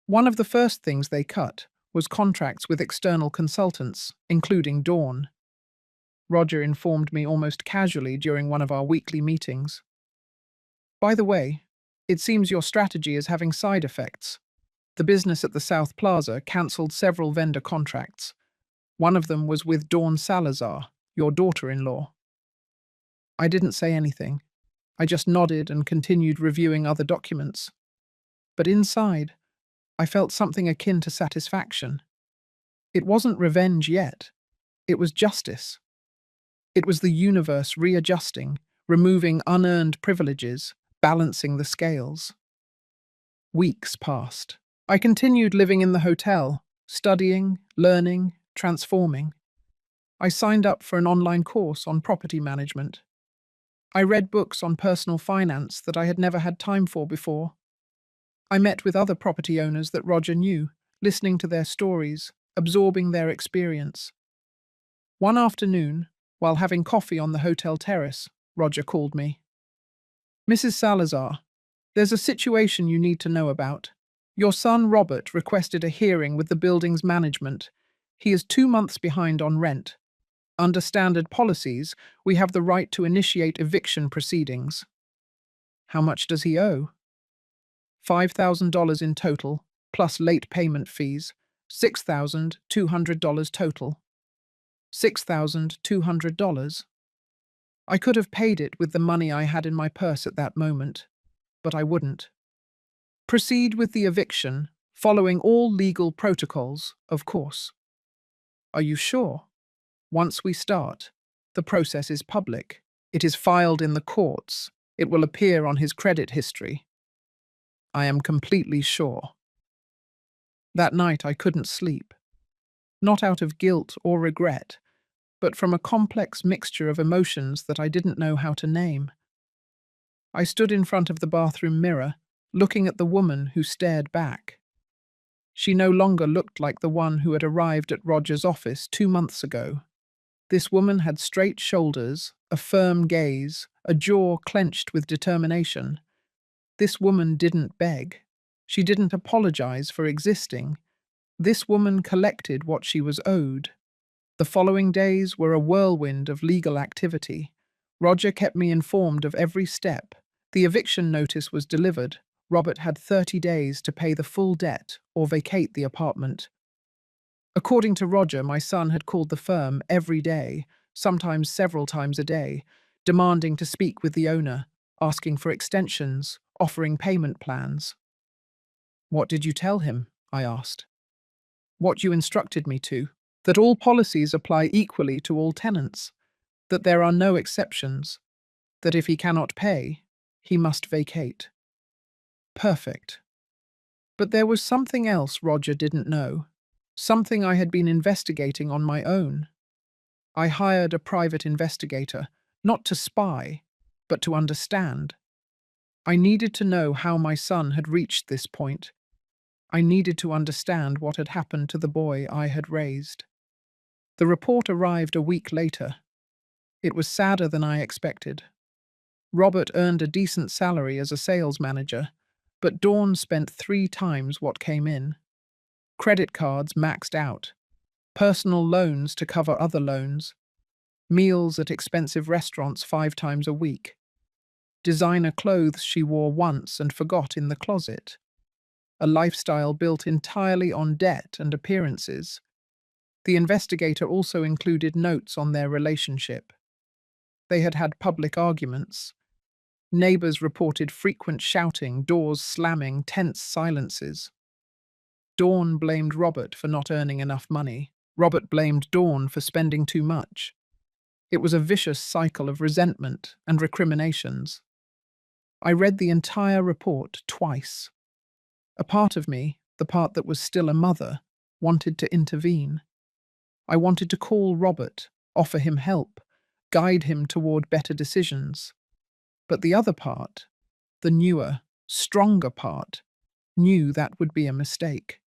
One of the first things they cut was contracts with external consultants, including Dawn. Roger informed me almost casually during one of our weekly meetings. By the way, it seems your strategy is having side effects. The business at the South Plaza cancelled several vendor contracts. One of them was with Dawn Salazar, your daughter-in-law. I didn't say anything. I just nodded and continued reviewing other documents. But inside, I felt something akin to satisfaction. It wasn't revenge yet. It was justice. It was the universe readjusting, removing unearned privileges, balancing the scales. Weeks passed. I continued living in the hotel, studying, learning, transforming. I signed up for an online course on property management. I read books on personal finance that I had never had time for before. I met with other property owners that Roger knew, listening to their stories, absorbing their experience. One afternoon, while having coffee on the hotel terrace, Roger called me. Mrs. Salazar, there's a situation you need to know about. Your son Robert requested a hearing with the building's management. He is 2 months behind on rent. Under standard policies, we have the right to initiate eviction proceedings. How much does he owe? $5,000 in total, plus late payment fees, $6,200 total. $6,200. I could have paid it with the money I had in my purse at that moment, but I wouldn't. Proceed with the eviction, following all legal protocols, of course. Are you sure? Once we start, the process is public. It is filed in the courts. It will appear on his credit history. I am completely sure. That night I couldn't sleep. Not out of guilt or regret, but from a complex mixture of emotions that I didn't know how to name. I stood in front of the bathroom mirror, looking at the woman who stared back. She no longer looked like the one who had arrived at Roger's office 2 months ago. This woman had straight shoulders, a firm gaze, a jaw clenched with determination. This woman didn't beg. She didn't apologize for existing. This woman collected what she was owed. The following days were a whirlwind of legal activity. Roger kept me informed of every step. The eviction notice was delivered. Robert had 30 days to pay the full debt or vacate the apartment. According to Roger, my son had called the firm every day, sometimes several times a day, demanding to speak with the owner, asking for extensions, offering payment plans. "What did you tell him?" I asked. "What you instructed me to, that all policies apply equally to all tenants, that there are no exceptions, that if he cannot pay, he must vacate." Perfect. But there was something else Roger didn't know, something I had been investigating on my own. I hired a private investigator, not to spy, but to understand. I needed to know how my son had reached this point. I needed to understand what had happened to the boy I had raised. The report arrived a week later. It was sadder than I expected. Robert earned a decent salary as a sales manager, but Dawn spent 3 times what came in. Credit cards maxed out, personal loans to cover other loans, meals at expensive restaurants 5 times a week, designer clothes she wore once and forgot in the closet, a lifestyle built entirely on debt and appearances. The investigator also included notes on their relationship. They had had public arguments. Neighbors reported frequent shouting, doors slamming, tense silences. Dawn blamed Robert for not earning enough money. Robert blamed Dawn for spending too much. It was a vicious cycle of resentment and recriminations. I read the entire report twice. A part of me, the part that was still a mother, wanted to intervene. I wanted to call Robert, offer him help, guide him toward better decisions. But the other part, the newer, stronger part, knew that would be a mistake.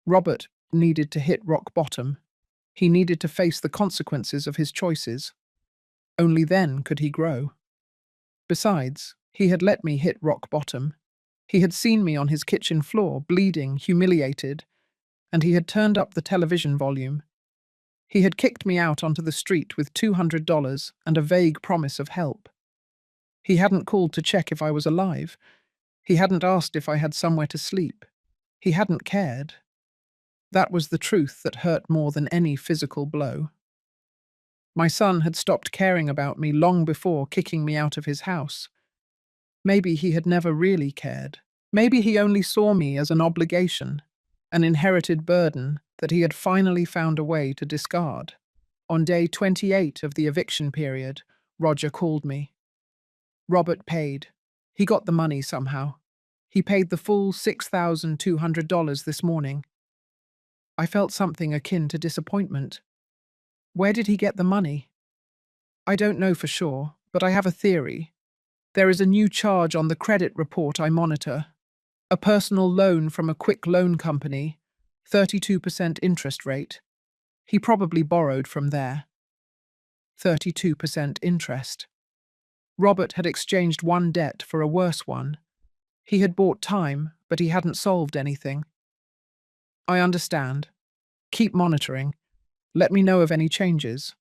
Robert needed to hit rock bottom. He needed to face the consequences of his choices. Only then could he grow. Besides, he had let me hit rock bottom. He had seen me on his kitchen floor, bleeding, humiliated, and he had turned up the television volume. He had kicked me out onto the street with $200 and a vague promise of help. He hadn't called to check if I was alive. He hadn't asked if I had somewhere to sleep. He hadn't cared. That was the truth that hurt more than any physical blow. My son had stopped caring about me long before kicking me out of his house. Maybe he had never really cared. Maybe he only saw me as an obligation, an inherited burden that he had finally found a way to discard. On day 28 of the eviction period, Roger called me. Robert paid. He got the money somehow. He paid the full $6,200 this morning. I felt something akin to disappointment. Where did he get the money? I don't know for sure, but I have a theory. There is a new charge on the credit report I monitor. A personal loan from a quick loan company, 32% interest rate. He probably borrowed from there. 32% interest. Robert had exchanged one debt for a worse one. He had bought time, but he hadn't solved anything. I understand. Keep monitoring. Let me know of any changes.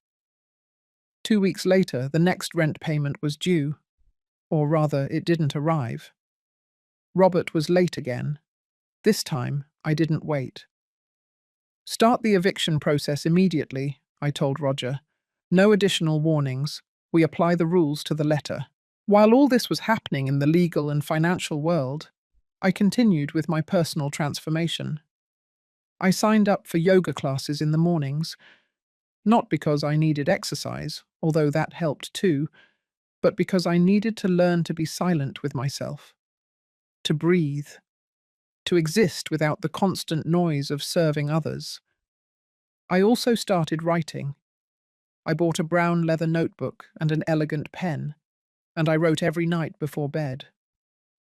2 weeks later, the next rent payment was due. Or rather, it didn't arrive. Robert was late again. This time, I didn't wait. Start the eviction process immediately, I told Roger. No additional warnings. We apply the rules to the letter. While all this was happening in the legal and financial world, I continued with my personal transformation. I signed up for yoga classes in the mornings, not because I needed exercise, although that helped too, but because I needed to learn to be silent with myself, to breathe, to exist without the constant noise of serving others. I also started writing. I bought a brown leather notebook and an elegant pen, and I wrote every night before bed.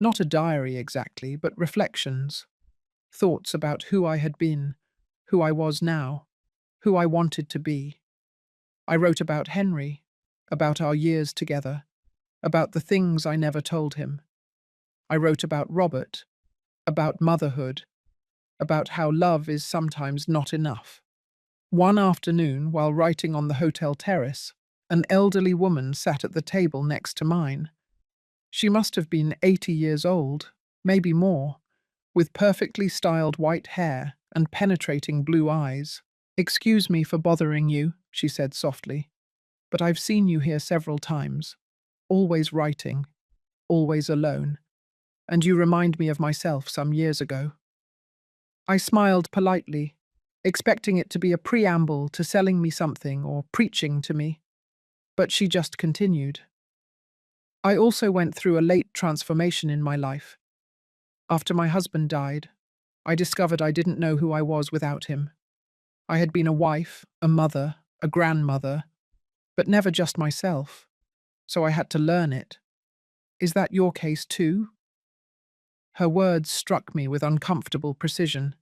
Not a diary exactly, but reflections, thoughts about who I had been, who I was now, who I wanted to be. I wrote about Henry, about our years together, about the things I never told him. I wrote about Robert, about motherhood, about how love is sometimes not enough. One afternoon, while writing on the hotel terrace, an elderly woman sat at the table next to mine. She must have been 80 years old, maybe more, with perfectly styled white hair and penetrating blue eyes. "Excuse me for bothering you," she said softly, "but I've seen you here several times, always writing, always alone, and you remind me of myself some years ago." I smiled politely, expecting it to be a preamble to selling me something or preaching to me, but she just continued. "I also went through a late transformation in my life. After my husband died, I discovered I didn't know who I was without him. I had been a wife, a mother, a grandmother, but never just myself, so I had to learn it. Is that your case too?" Her words struck me with uncomfortable precision.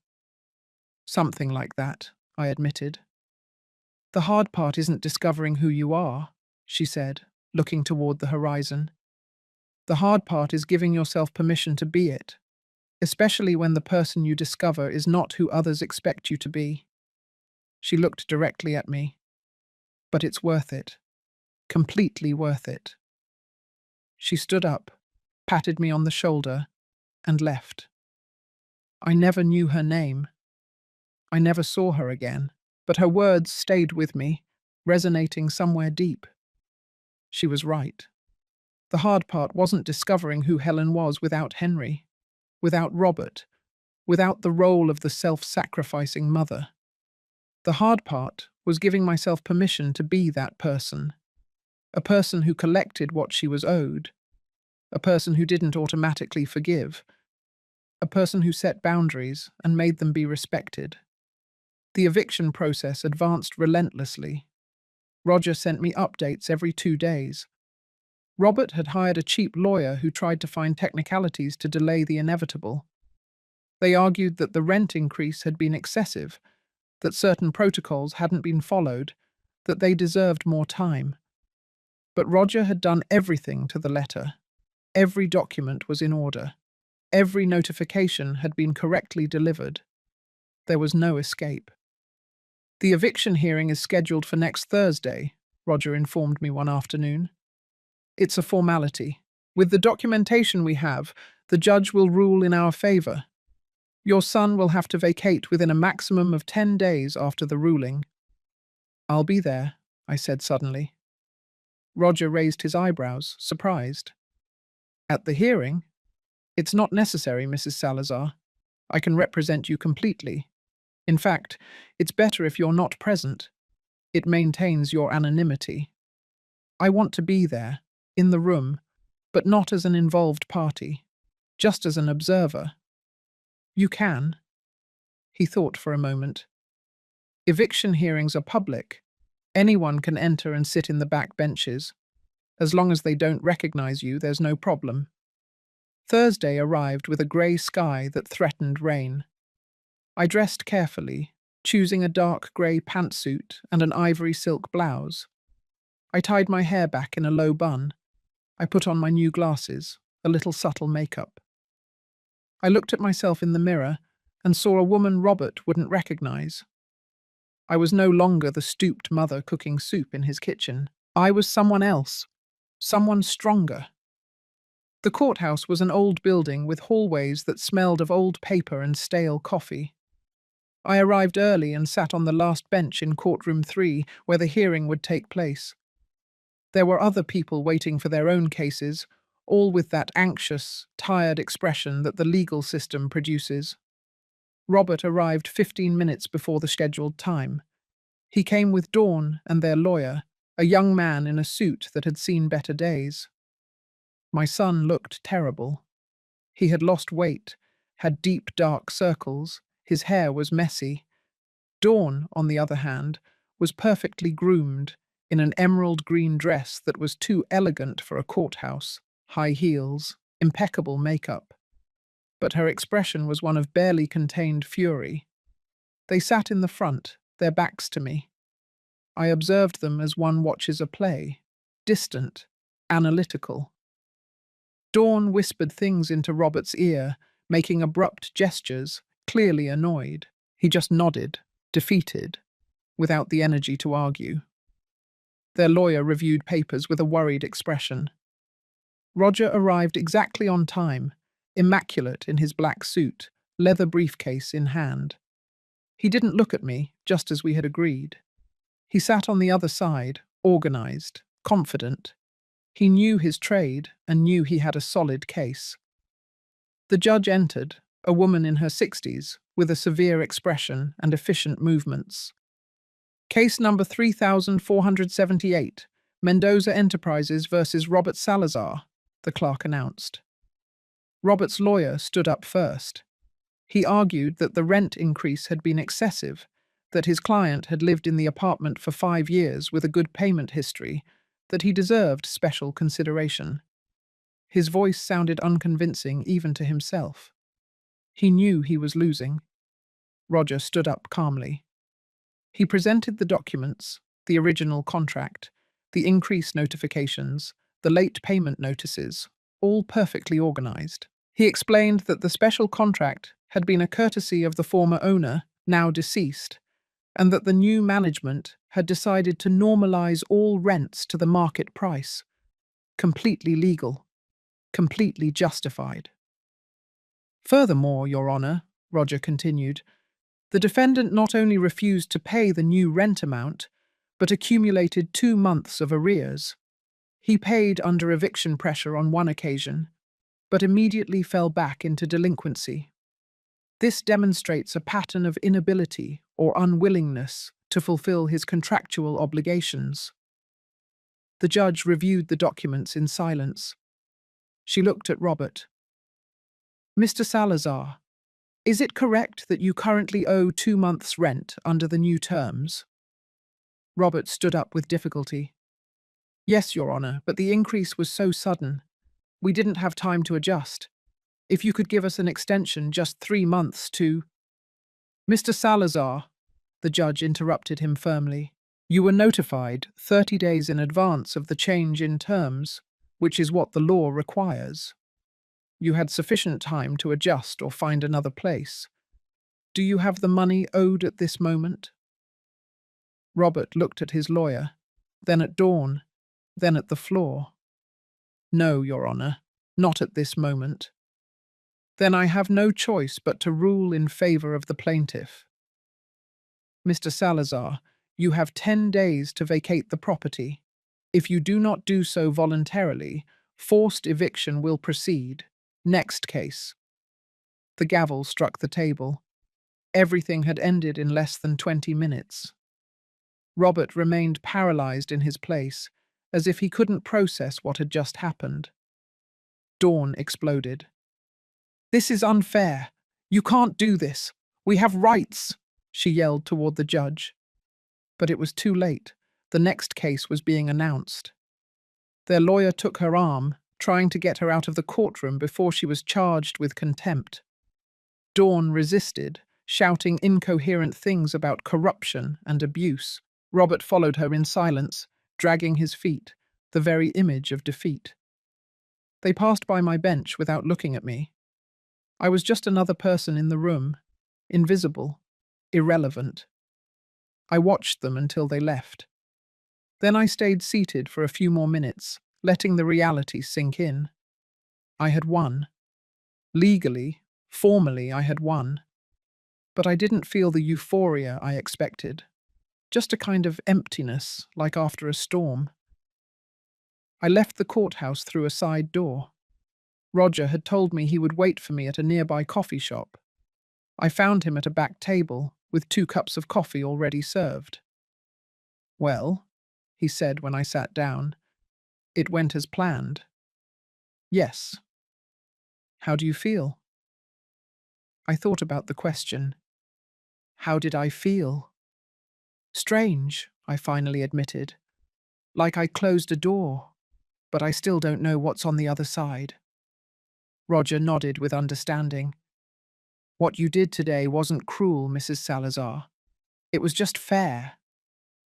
"Something like that," I admitted. "The hard part isn't discovering who you are," she said, looking toward the horizon. "The hard part is giving yourself permission to be it, especially when the person you discover is not who others expect you to be." She looked directly at me. "But it's worth it. Completely worth it." She stood up, patted me on the shoulder, and left. I never knew her name. I never saw her again, but her words stayed with me, resonating somewhere deep. She was right. The hard part wasn't discovering who Helen was without Henry, without Robert, without the role of the self-sacrificing mother. The hard part was giving myself permission to be that person, a person who collected what she was owed, a person who didn't automatically forgive, a person who set boundaries and made them be respected. The eviction process advanced relentlessly. Roger sent me updates every 2 days. Robert had hired a cheap lawyer who tried to find technicalities to delay the inevitable. They argued that the rent increase had been excessive, that certain protocols hadn't been followed, that they deserved more time. But Roger had done everything to the letter. Every document was in order. Every notification had been correctly delivered. There was no escape. "The eviction hearing is scheduled for next Thursday," Roger informed me one afternoon. "It's a formality. With the documentation we have, the judge will rule in our favor. Your son will have to vacate within a maximum of 10 days after the ruling." "I'll be there," I said suddenly. Roger raised his eyebrows, surprised. "At the hearing? It's not necessary, Mrs. Salazar. I can represent you completely. In fact, it's better if you're not present. It maintains your anonymity. I want to be there, in the room, but not as an involved party, just as an observer." "You can." He thought for a moment. "Eviction hearings are public. Anyone can enter and sit in the back benches. As long as they don't recognize you, there's no problem." Thursday arrived with a grey sky that threatened rain. I dressed carefully, choosing a dark grey pantsuit and an ivory silk blouse. I tied my hair back in a low bun. I put on my new glasses, a little subtle makeup. I looked at myself in the mirror and saw a woman Robert wouldn't recognize. I was no longer the stooped mother cooking soup in his kitchen. I was someone else, someone stronger. The courthouse was an old building with hallways that smelled of old paper and stale coffee. I arrived early and sat on the last bench in courtroom 3, where the hearing would take place. There were other people waiting for their own cases, all with that anxious, tired expression that the legal system produces. Robert arrived 15 minutes before the scheduled time. He came with Dawn and their lawyer, a young man in a suit that had seen better days. My son looked terrible. He had lost weight, had deep dark circles, his hair was messy. Dawn, on the other hand, was perfectly groomed, in an emerald green dress that was too elegant for a courthouse, high heels, impeccable makeup. But her expression was one of barely contained fury. They sat in the front, their backs to me. I observed them as one watches a play, distant, analytical. Dawn whispered things into Robert's ear, making abrupt gestures, clearly annoyed. He just nodded, defeated, without the energy to argue. Their lawyer reviewed papers with a worried expression. Roger arrived exactly on time, immaculate in his black suit, leather briefcase in hand. He didn't look at me, just as we had agreed. He sat on the other side, organized, confident. He knew his trade and knew he had a solid case. The judge entered, a woman in her 60s, with a severe expression and efficient movements. Case number 3478, Mendoza Enterprises versus Robert Salazar, the clerk announced. Robert's lawyer stood up first. He argued that the rent increase had been excessive, that his client had lived in the apartment for 5 years with a good payment history, that he deserved special consideration. His voice sounded unconvincing even to himself. He knew he was losing. Roger stood up calmly. He presented the documents, the original contract, the increase notifications, the late payment notices, all perfectly organized. He explained that the special contract had been a courtesy of the former owner, now deceased, and that the new management had decided to normalize all rents to the market price. Completely legal, completely justified. Furthermore, Your Honor, Roger continued, the defendant not only refused to pay the new rent amount, but accumulated 2 months of arrears. He paid under eviction pressure on one occasion, but immediately fell back into delinquency. This demonstrates a pattern of inability or unwillingness to fulfill his contractual obligations. The judge reviewed the documents in silence. She looked at Robert. Mr. Salazar, is it correct that you currently owe 2 months' rent under the new terms? Robert stood up with difficulty. Yes, Your Honor, but the increase was so sudden. We didn't have time to adjust. If you could give us an extension, just 3 months to— Mr. Salazar, the judge interrupted him firmly. You were notified 30 days in advance of the change in terms, which is what the law requires. You had sufficient time to adjust or find another place. Do you have the money owed at this moment? Robert looked at his lawyer, then at Dawn, then at the floor. No, Your Honor, not at this moment. Then I have no choice but to rule in favor of the plaintiff. Mr. Salazar, you have 10 days to vacate the property. If you do not do so voluntarily, forced eviction will proceed. Next case. The gavel struck the table. Everything had ended in less than 20 minutes. Robert remained paralyzed in his place, as if he couldn't process what had just happened. Dawn exploded. This is unfair. You can't do this. We have rights, she yelled toward the judge. But it was too late. The next case was being announced. Their lawyer took her arm, trying to get her out of the courtroom before she was charged with contempt. Dawn resisted, shouting incoherent things about corruption and abuse. Robert followed her in silence, dragging his feet, the very image of defeat. They passed by my bench without looking at me. I was just another person in the room, invisible, irrelevant. I watched them until they left. Then I stayed seated for a few more minutes, letting the reality sink in. I had won. Legally, formally, I had won. But I didn't feel the euphoria I expected. Just a kind of emptiness, like after a storm. I left the courthouse through a side door. Roger had told me he would wait for me at a nearby coffee shop. I found him at a back table, with 2 cups of coffee already served. Well, he said when I sat down, it went as planned. Yes. How do you feel? I thought about the question. How did I feel? Strange, I finally admitted. Like I closed a door, but I still don't know what's on the other side. Roger nodded with understanding. What you did today wasn't cruel, Mrs. Salazar. It was just fair.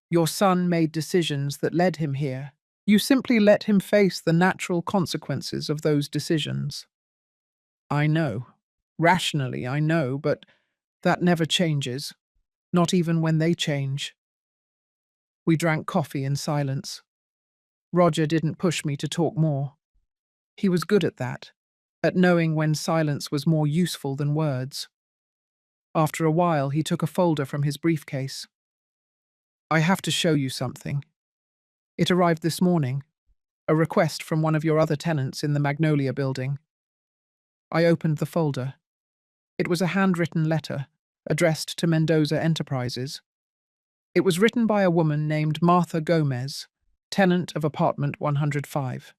Your son made decisions that led him here. You simply let him face the natural consequences of those decisions. I know. Rationally, I know, but that never changes. Not even when they change. We drank coffee in silence. Roger didn't push me to talk more. He was good at that, at knowing when silence was more useful than words. After a while, he took a folder from his briefcase. I have to show you something. It arrived this morning, a request from one of your other tenants in the Magnolia building. I opened the folder. It was a handwritten letter, addressed to Mendoza Enterprises. It was written by a woman named Martha Gomez, tenant of apartment 105.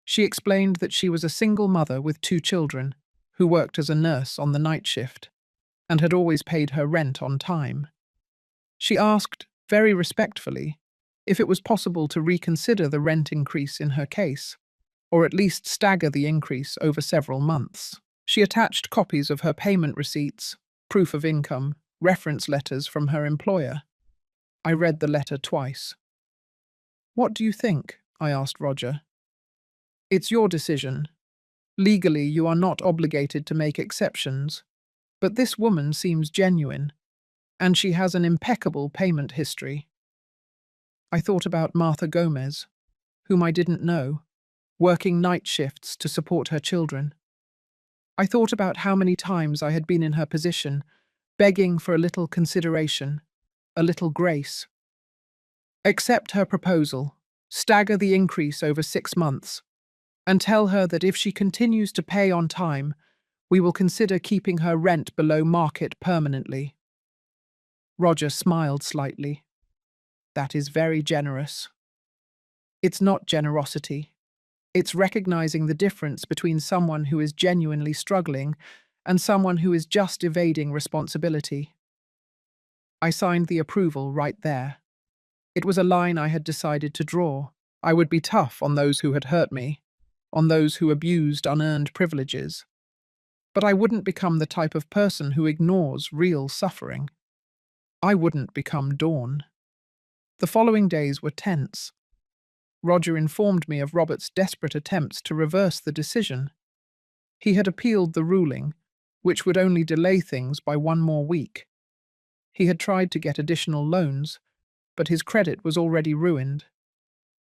She explained that she was a single mother with 2 children, who worked as a nurse on the night shift, and had always paid her rent on time. She asked, very respectfully, if it was possible to reconsider the rent increase in her case, or at least stagger the increase over several months. She attached copies of her payment receipts, proof of income, reference letters from her employer. I read the letter twice. What do you think? I asked Roger. It's your decision. Legally, you are not obligated to make exceptions, but this woman seems genuine, and she has an impeccable payment history. I thought about Martha Gomez, whom I didn't know, working night shifts to support her children. I thought about how many times I had been in her position, begging for a little consideration, a little grace. Accept her proposal, stagger the increase over 6 months, and tell her that if she continues to pay on time, we will consider keeping her rent below market permanently. Roger smiled slightly. That is very generous. It's not generosity. It's recognizing the difference between someone who is genuinely struggling and someone who is just evading responsibility. I signed the approval right there. It was a line I had decided to draw. I would be tough on those who had hurt me, on those who abused unearned privileges. But I wouldn't become the type of person who ignores real suffering. I wouldn't become Dawn. The following days were tense. Roger informed me of Robert's desperate attempts to reverse the decision. He had appealed the ruling, which would only delay things by 1 more week. He had tried to get additional loans, but his credit was already ruined.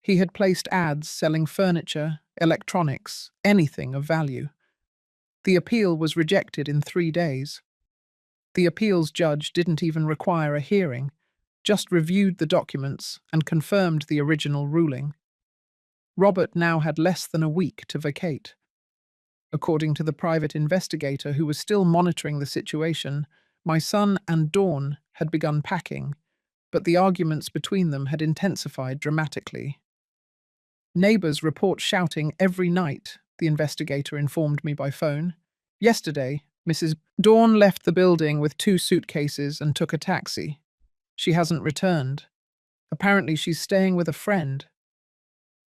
He had placed ads selling furniture, electronics, anything of value. The appeal was rejected in 3 days. The appeals judge didn't even require a hearing, just reviewed the documents and confirmed the original ruling. Robert now had less than a week to vacate. According to the private investigator who was still monitoring the situation, my son and Dawn had begun packing, but the arguments between them had intensified dramatically. Neighbors report shouting every night, the investigator informed me by phone. Yesterday, Mrs. Dawn left the building with 2 suitcases and took a taxi. She hasn't returned. Apparently she's staying with a friend.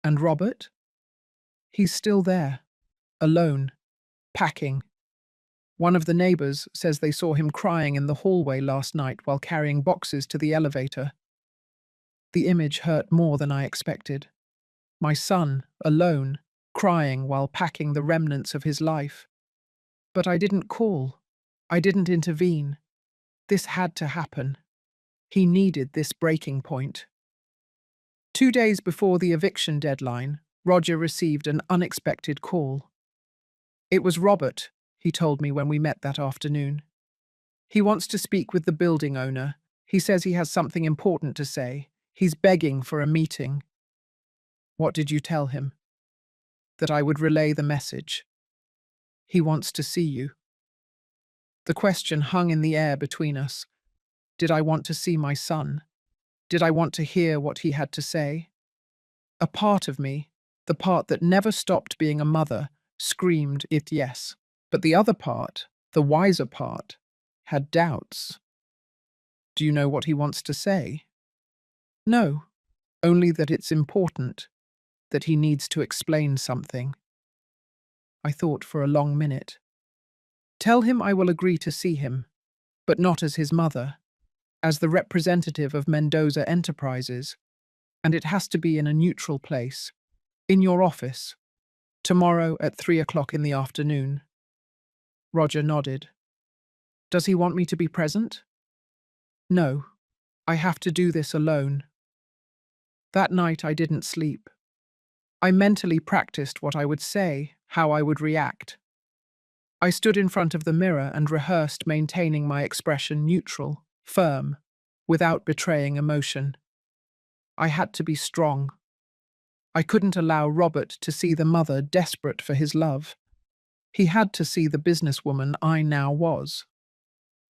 And Robert? He's still there, alone, packing. One of the neighbors says they saw him crying in the hallway last night while carrying boxes to the elevator. The image hurt more than I expected. My son, alone, crying while packing the remnants of his life. But I didn't call. I didn't intervene. This had to happen. He needed this breaking point. 2 days before the eviction deadline, Roger received an unexpected call. It was Robert, he told me when we met that afternoon. He wants to speak with the building owner. He says he has something important to say. He's begging for a meeting. What did you tell him? That I would relay the message. He wants to see you. The question hung in the air between us. Did I want to see my son? Did I want to hear what he had to say? A part of me, the part that never stopped being a mother, screamed it yes. But the other part, the wiser part, had doubts. Do you know what he wants to say? No. only that it's important, that he needs to explain something. I thought for a long minute. Tell him I will agree to see him, but not as his mother, as the representative of Mendoza Enterprises, and it has to be in a neutral place, in your office, tomorrow at 3 o'clock in the afternoon. Roger nodded. Does he want me to be present? No, I have to do this alone. That night I didn't sleep. I mentally practiced what I would say, how I would react. I stood in front of the mirror and rehearsed maintaining my expression neutral, firm, without betraying emotion. I had to be strong. I couldn't allow Robert to see the mother desperate for his love. He had to see the businesswoman I now was.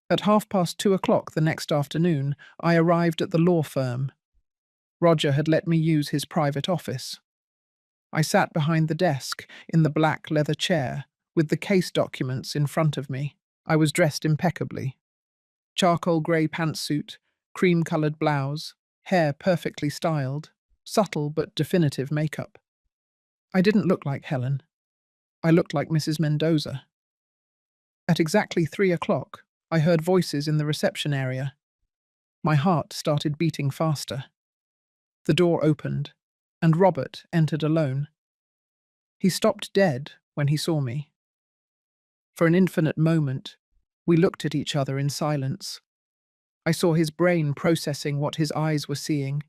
At 2:30 the next afternoon, I arrived at the law firm. Roger had let me use his private office. I sat behind the desk, in the black leather chair, with the case documents in front of me. I was dressed impeccably. Charcoal grey pantsuit, cream-coloured blouse, hair perfectly styled, subtle but definitive makeup. I didn't look like Helen. I looked like Mrs. Mendoza. At exactly 3 o'clock, I heard voices in the reception area. My heart started beating faster. The door opened, and Robert entered alone. He stopped dead when he saw me. For an infinite moment, we looked at each other in silence. I saw his brain processing what his eyes were seeing.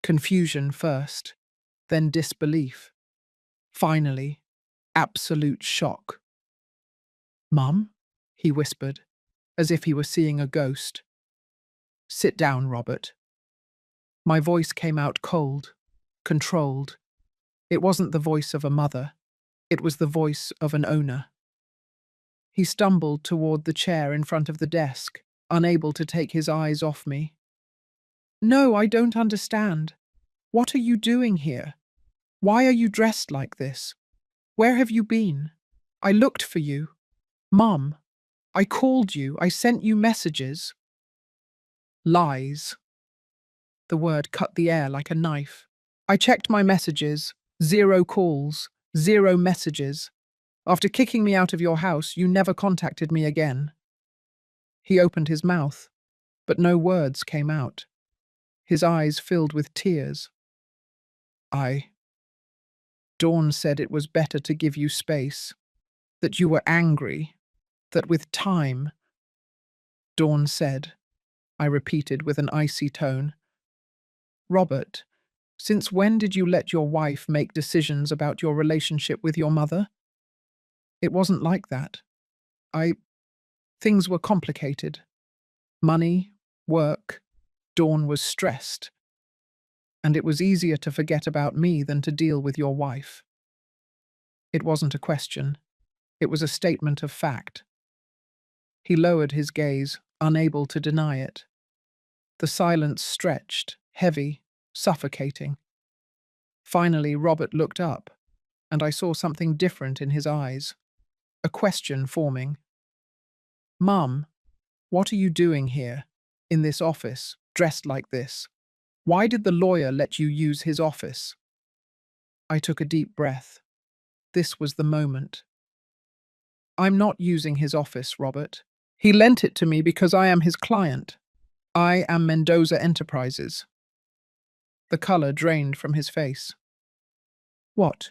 Confusion first, then disbelief. Finally, absolute shock. Mum? He whispered, as if he were seeing a ghost. Sit down, Robert. My voice came out cold, controlled. It wasn't the voice of a mother. It was the voice of an owner. He stumbled toward the chair in front of the desk, unable to take his eyes off me. No, I don't understand. What are you doing here? Why are you dressed like this? Where have you been? I looked for you. Mum, I called you. I sent you messages. Lies. The word cut the air like a knife. I checked my messages. 0 calls, 0 messages. After kicking me out of your house, you never contacted me again. He opened his mouth, but no words came out. His eyes filled with tears. Dawn said it was better to give you space, that you were angry, that with time. Dawn said, I repeated with an icy tone. Robert, since when did you let your wife make decisions about your relationship with your mother? It wasn't like that. Things were complicated. Money, work, Dawn was stressed. And it was easier to forget about me than to deal with your wife. It wasn't a question. It was a statement of fact. He lowered his gaze, unable to deny it. The silence stretched, heavy, suffocating. Finally, Robert looked up, and I saw something different in his eyes. A question forming. Mum, what are you doing here, in this office, dressed like this? Why did the lawyer let you use his office? I took a deep breath. This was the moment. I'm not using his office, Robert. He lent it to me because I am his client. I am Mendoza Enterprises. The colour drained from his face. What?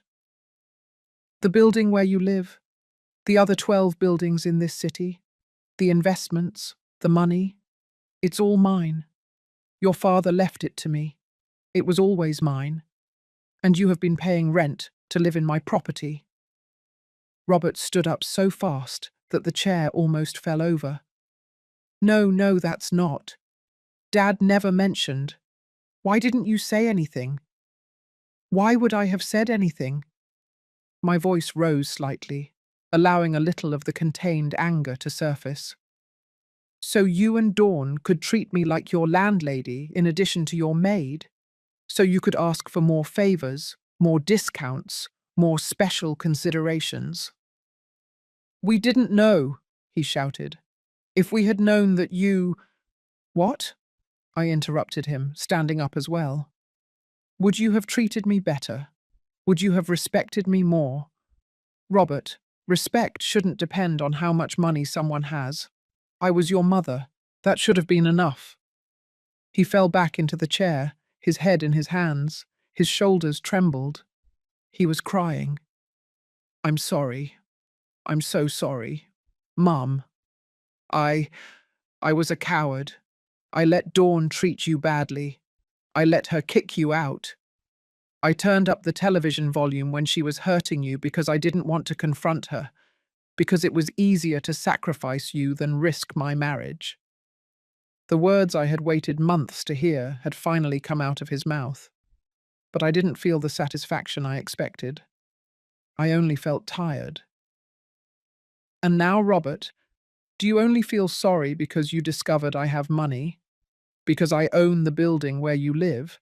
The building where you live? The other 12 buildings in this city? The investments? The money? It's all mine. Your father left it to me. It was always mine. And you have been paying rent to live in my property. Robert stood up so fast that the chair almost fell over. No, that's not. Dad never mentioned. Why didn't you say anything? Why would I have said anything? My voice rose slightly, allowing a little of the contained anger to surface. So you and Dawn could treat me like your landlady in addition to your maid? So you could ask for more favours, more discounts, more special considerations? We didn't know, he shouted. If we had known that you… What? I interrupted him, standing up as well. Would you have treated me better? Would you have respected me more? Robert, respect shouldn't depend on how much money someone has. I was your mother. That should have been enough. He fell back into the chair, his head in his hands. His shoulders trembled. He was crying. I'm sorry. I'm so sorry. Mum, I... I was a coward. I let Dawn treat you badly. I let her kick you out. I turned up the television volume when she was hurting you because I didn't want to confront her, because it was easier to sacrifice you than risk my marriage. The words I had waited months to hear had finally come out of his mouth, but I didn't feel the satisfaction I expected. I only felt tired. And now, Robert, do you only feel sorry because you discovered I have money? Because I own the building where you live?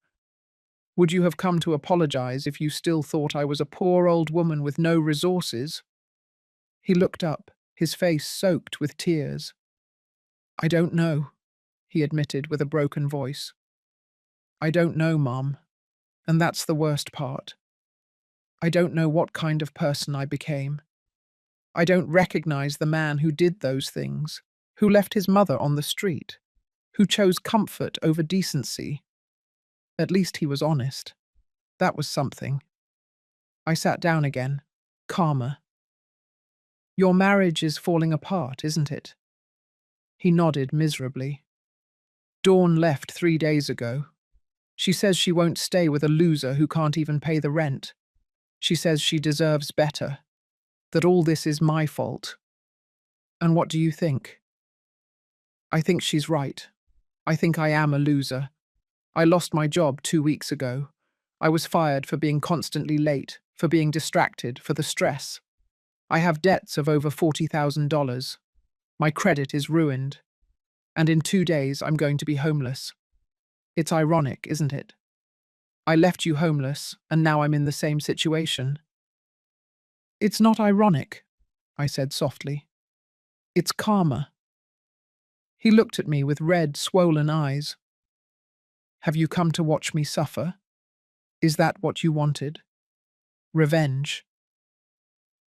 Would you have come to apologize if you still thought I was a poor old woman with no resources? He looked up, his face soaked with tears. I don't know, he admitted with a broken voice. I don't know, Mom, and that's the worst part. I don't know what kind of person I became. I don't recognize the man who did those things, who left his mother on the street, who chose comfort over decency. At least he was honest. That was something. I sat down again, calmer. Your marriage is falling apart, isn't it? He nodded miserably. Dawn left 3 days ago. She says she won't stay with a loser who can't even pay the rent. She says she deserves better, that all this is my fault. And what do you think? I think she's right. I think I am a loser. I lost my job 2 weeks ago. I was fired for being constantly late, for being distracted, for the stress. I have debts of over $40,000. My credit is ruined. And in 2 days, I'm going to be homeless. It's ironic, isn't it? I left you homeless, and now I'm in the same situation. It's not ironic, I said softly. It's karma. He looked at me with red, swollen eyes. Have you come to watch me suffer? Is that what you wanted? Revenge.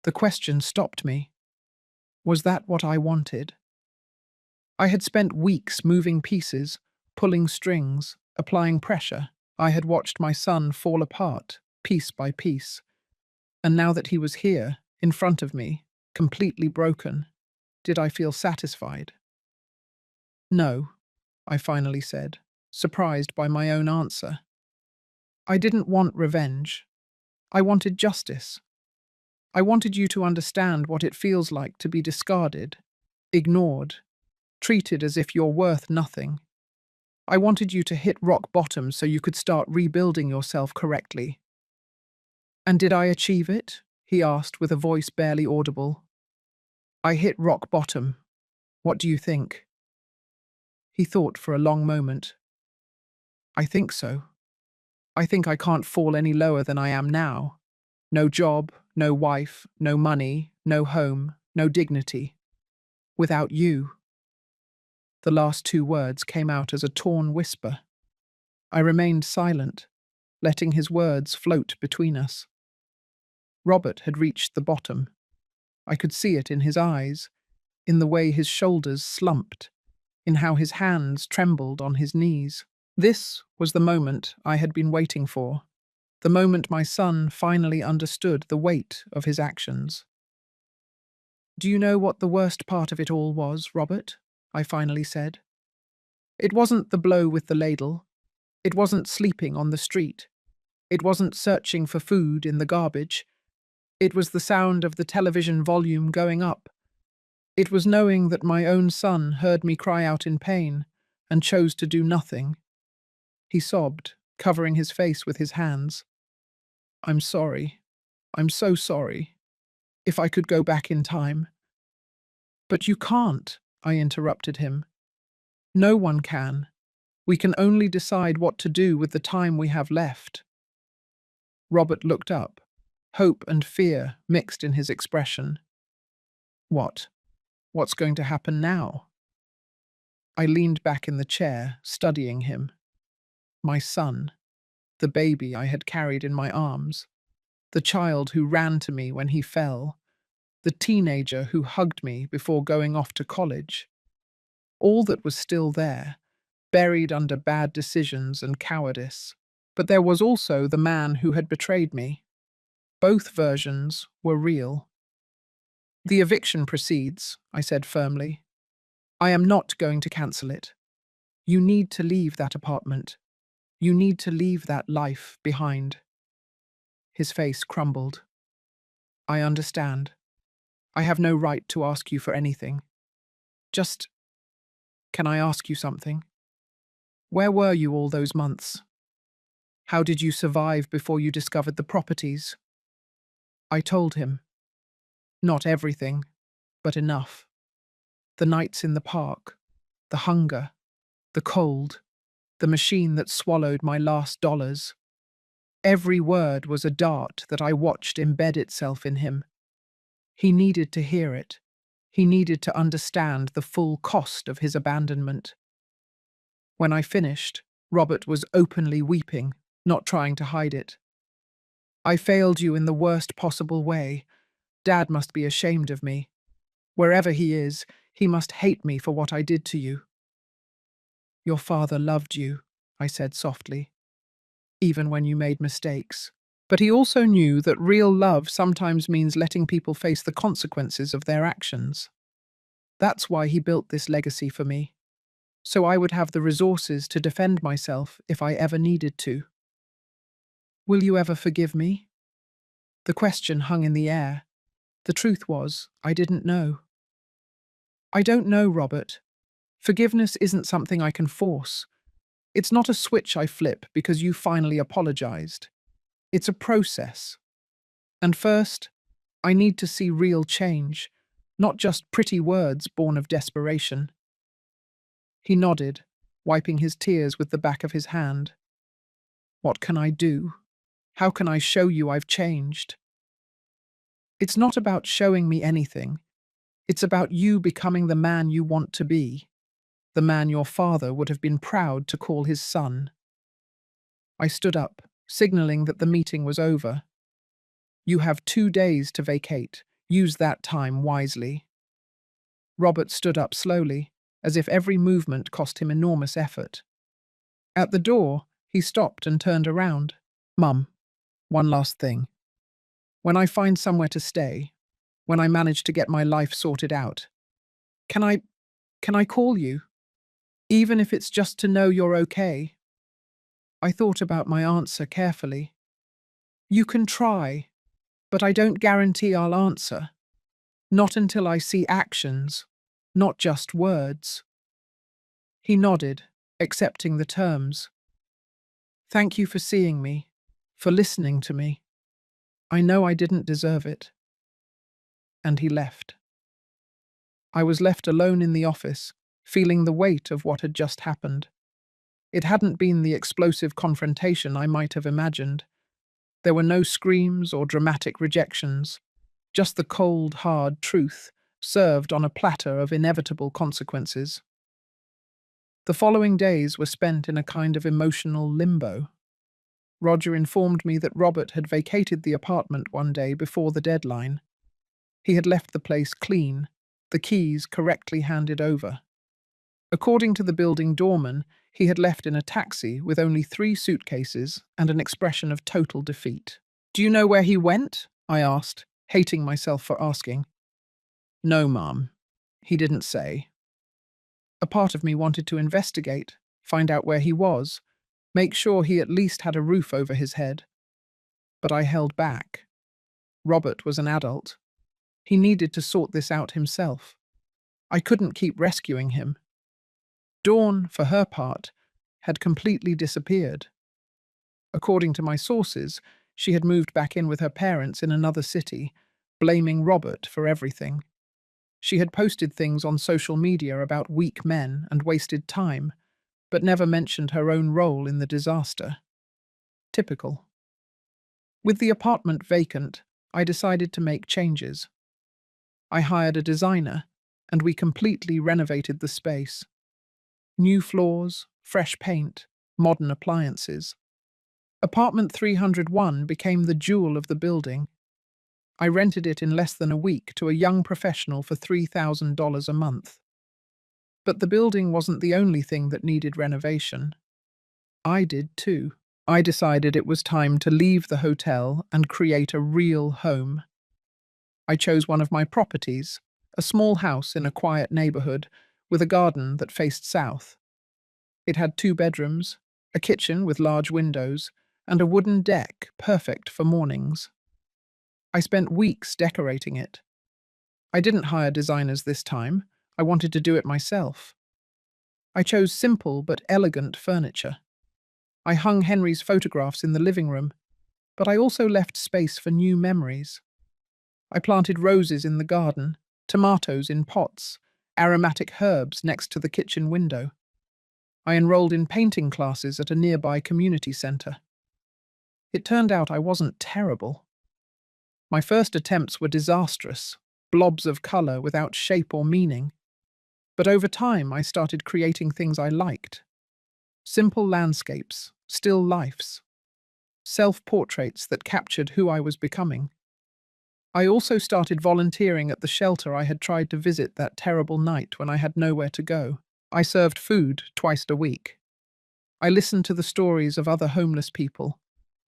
The question stopped me. Was that what I wanted? I had spent weeks moving pieces, pulling strings, applying pressure. I had watched my son fall apart, piece by piece. And now that he was here, in front of me, completely broken, did I feel satisfied? No, I finally said, surprised by my own answer. I didn't want revenge. I wanted justice. I wanted you to understand what it feels like to be discarded, ignored, treated as if you're worth nothing. I wanted you to hit rock bottom so you could start rebuilding yourself correctly. And did I achieve it? He asked with a voice barely audible. I hit rock bottom. What do you think? He thought for a long moment. I think so. I think I can't fall any lower than I am now. No job, no wife, no money, no home, no dignity. Without you. The last 2 words came out as a torn whisper. I remained silent, letting his words float between us. Robert had reached the bottom. I could see it in his eyes, in the way his shoulders slumped, in how his hands trembled on his knees. This was the moment I had been waiting for, the moment my son finally understood the weight of his actions. Do you know what the worst part of it all was, Robert? I finally said. It wasn't the blow with the ladle. It wasn't sleeping on the street. It wasn't searching for food in the garbage. It was the sound of the television volume going up. It was knowing that my own son heard me cry out in pain and chose to do nothing. He sobbed, covering his face with his hands. I'm sorry. I'm so sorry. If I could go back in time. But you can't, I interrupted him. No one can. We can only decide what to do with the time we have left. Robert looked up, hope and fear mixed in his expression. What? What's going to happen now? I leaned back in the chair, studying him. My son. The baby I had carried in my arms, the child who ran to me when he fell, the teenager who hugged me before going off to college. All that was still there, buried under bad decisions and cowardice. But there was also the man who had betrayed me. Both versions were real. The eviction proceeds, I said firmly. I am not going to cancel it. You need to leave that apartment. You need to leave that life behind. His face crumbled. I understand. I have no right to ask you for anything. Just, can I ask you something? Where were you all those months? How did you survive before you discovered the properties? I told him. Not everything, but enough. The nights in the park, the hunger, the cold, the machine that swallowed my last dollars. Every word was a dart that I watched embed itself in him. He needed to hear it. He needed to understand the full cost of his abandonment. When I finished, Robert was openly weeping, not trying to hide it. I failed you in the worst possible way. Dad must be ashamed of me. Wherever he is, he must hate me for what I did to you. Your father loved you, I said softly, even when you made mistakes. But he also knew that real love sometimes means letting people face the consequences of their actions. That's why he built this legacy for me, so I would have the resources to defend myself if I ever needed to. Will you ever forgive me? The question hung in the air. The truth was, I didn't know. I don't know, Robert. Forgiveness isn't something I can force. It's not a switch I flip because you finally apologized. It's a process. And first, I need to see real change, not just pretty words born of desperation. He nodded, wiping his tears with the back of his hand. What can I do? How can I show you I've changed? It's not about showing me anything. It's about you becoming the man you want to be, the man your father would have been proud to call his son. I stood up, signaling that the meeting was over. You have 2 days to vacate. Use that time wisely. Robert stood up slowly, as if every movement cost him enormous effort. At the door, he stopped and turned around. Mum, one last thing. When I find somewhere to stay, when I manage to get my life sorted out, can I call you? Even if it's just to know you're okay. I thought about my answer carefully. You can try, but I don't guarantee I'll answer. Not until I see actions, not just words. He nodded, accepting the terms. Thank you for seeing me, for listening to me. I know I didn't deserve it. And he left. I was left alone in the office, feeling the weight of what had just happened. It hadn't been the explosive confrontation I might have imagined. There were no screams or dramatic rejections, just the cold, hard truth, served on a platter of inevitable consequences. The following days were spent in a kind of emotional limbo. Roger informed me that Robert had vacated the apartment one day before the deadline. He had left the place clean, the keys correctly handed over. According to the building doorman, he had left in a taxi with only 3 suitcases and an expression of total defeat. Do you know where he went? I asked, hating myself for asking. No, Mum. He didn't say. A part of me wanted to investigate, find out where he was, make sure he at least had a roof over his head. But I held back. Robert was an adult. He needed to sort this out himself. I couldn't keep rescuing him. Dawn, for her part, had completely disappeared. According to my sources, she had moved back in with her parents in another city, blaming Robert for everything. She had posted things on social media about weak men and wasted time, but never mentioned her own role in the disaster. Typical. With the apartment vacant, I decided to make changes. I hired a designer, and we completely renovated the space. New floors, fresh paint, modern appliances. Apartment 301 became the jewel of the building. I rented it in less than a week to a young professional for $3,000 a month. But the building wasn't the only thing that needed renovation. I did too. I decided it was time to leave the hotel and create a real home. I chose one of my properties, a small house in a quiet neighborhood with a garden that faced south. It had 2 bedrooms, a kitchen with large windows, and a wooden deck perfect for mornings. I spent weeks decorating it. I didn't hire designers this time. I wanted to do it myself. I chose simple but elegant furniture. I hung Henry's photographs in the living room, but I also left space for new memories. I planted roses in the garden, tomatoes in pots, aromatic herbs next to the kitchen window. I enrolled in painting classes at a nearby community center. It turned out I wasn't terrible. My first attempts were disastrous, blobs of color without shape or meaning. But over time, I started creating things I liked. Simple landscapes, still lifes, self-portraits that captured who I was becoming. I also started volunteering at the shelter I had tried to visit that terrible night when I had nowhere to go. I served food twice a week. I listened to the stories of other homeless people,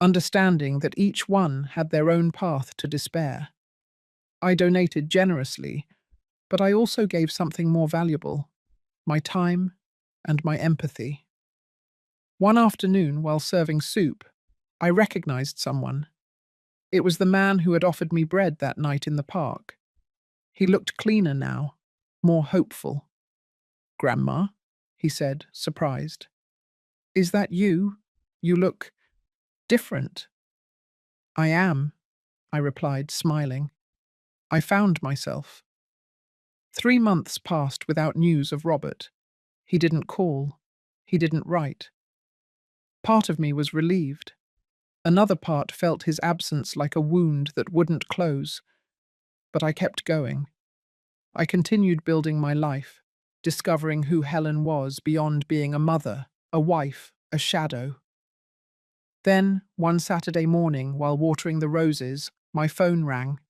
understanding that each one had their own path to despair. I donated generously, but I also gave something more valuable: my time and my empathy. One afternoon, while serving soup, I recognized someone. It was the man who had offered me bread that night in the park. He looked cleaner now, more hopeful. "Grandma," he said, surprised. "Is that you? You look different." "I am," I replied, smiling. I found myself. 3 months passed without news of Robert. He didn't call. He didn't write. Part of me was relieved. Another part felt his absence like a wound that wouldn't close. But I kept going. I continued building my life, discovering who Helen was beyond being a mother, a wife, a shadow. Then, one Saturday morning, while watering the roses, my phone rang.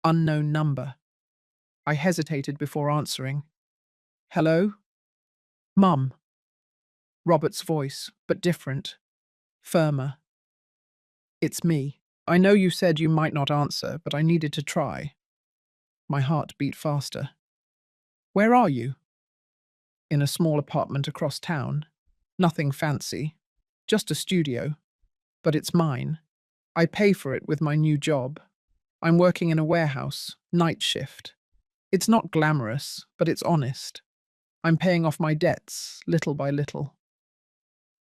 Unknown number. I hesitated before answering. "Hello?" "Mum." Robert's voice, but different, firmer. "It's me. I know you said you might not answer, but I needed to try." My heart beat faster. "Where are you?" "In a small apartment across town. Nothing fancy. Just a studio. But it's mine. I pay for it with my new job. I'm working in a warehouse, night shift. It's not glamorous, but it's honest. I'm paying off my debts, little by little."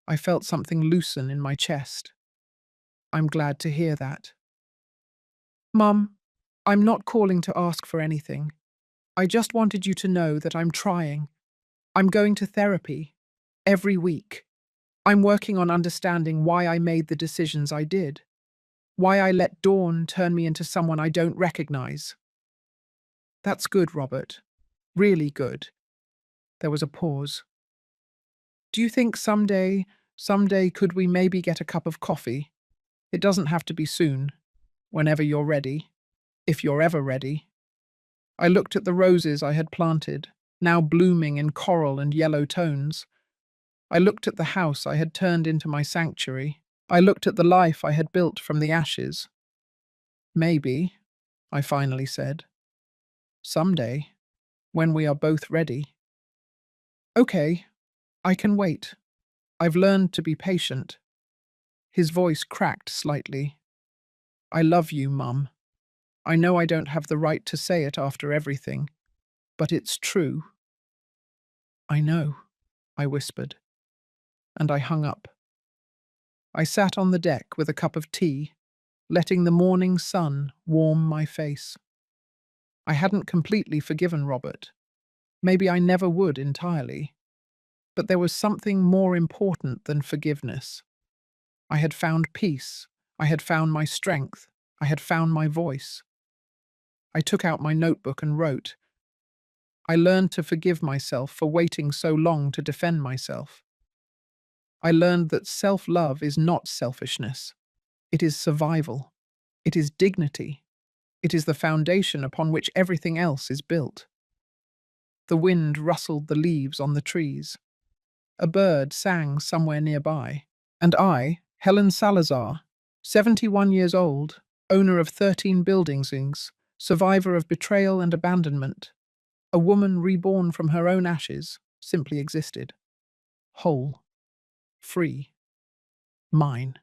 I felt something loosen in my chest. "I'm glad to hear that." "Mum, I'm not calling to ask for anything. I just wanted you to know that I'm trying. I'm going to therapy. Every week. I'm working on understanding why I made the decisions I did. Why I let Dawn turn me into someone I don't recognize." "That's good, Robert. Really good." There was a pause. "Do you think someday could we maybe get a cup of coffee? It doesn't have to be soon. Whenever you're ready. If you're ever ready." I looked at the roses I had planted, now blooming in coral and yellow tones. I looked at the house I had turned into my sanctuary. I looked at the life I had built from the ashes. "Maybe," I finally said. "Someday, when we are both ready." "Okay, I can wait. I've learned to be patient." His voice cracked slightly. "I love you, Mum. I know I don't have the right to say it after everything, but it's true." "I know," I whispered, and I hung up. I sat on the deck with a cup of tea, letting the morning sun warm my face. I hadn't completely forgiven Robert. Maybe I never would entirely. But there was something more important than forgiveness. I had found peace. I had found my strength. I had found my voice. I took out my notebook and wrote. I learned to forgive myself for waiting so long to defend myself. I learned that self-love is not selfishness. It is survival. It is dignity. It is the foundation upon which everything else is built. The wind rustled the leaves on the trees. A bird sang somewhere nearby. And I, Helen Salazar, 71 years old, owner of 13 buildings, survivor of betrayal and abandonment, a woman reborn from her own ashes, simply existed. Whole. Free. Mine.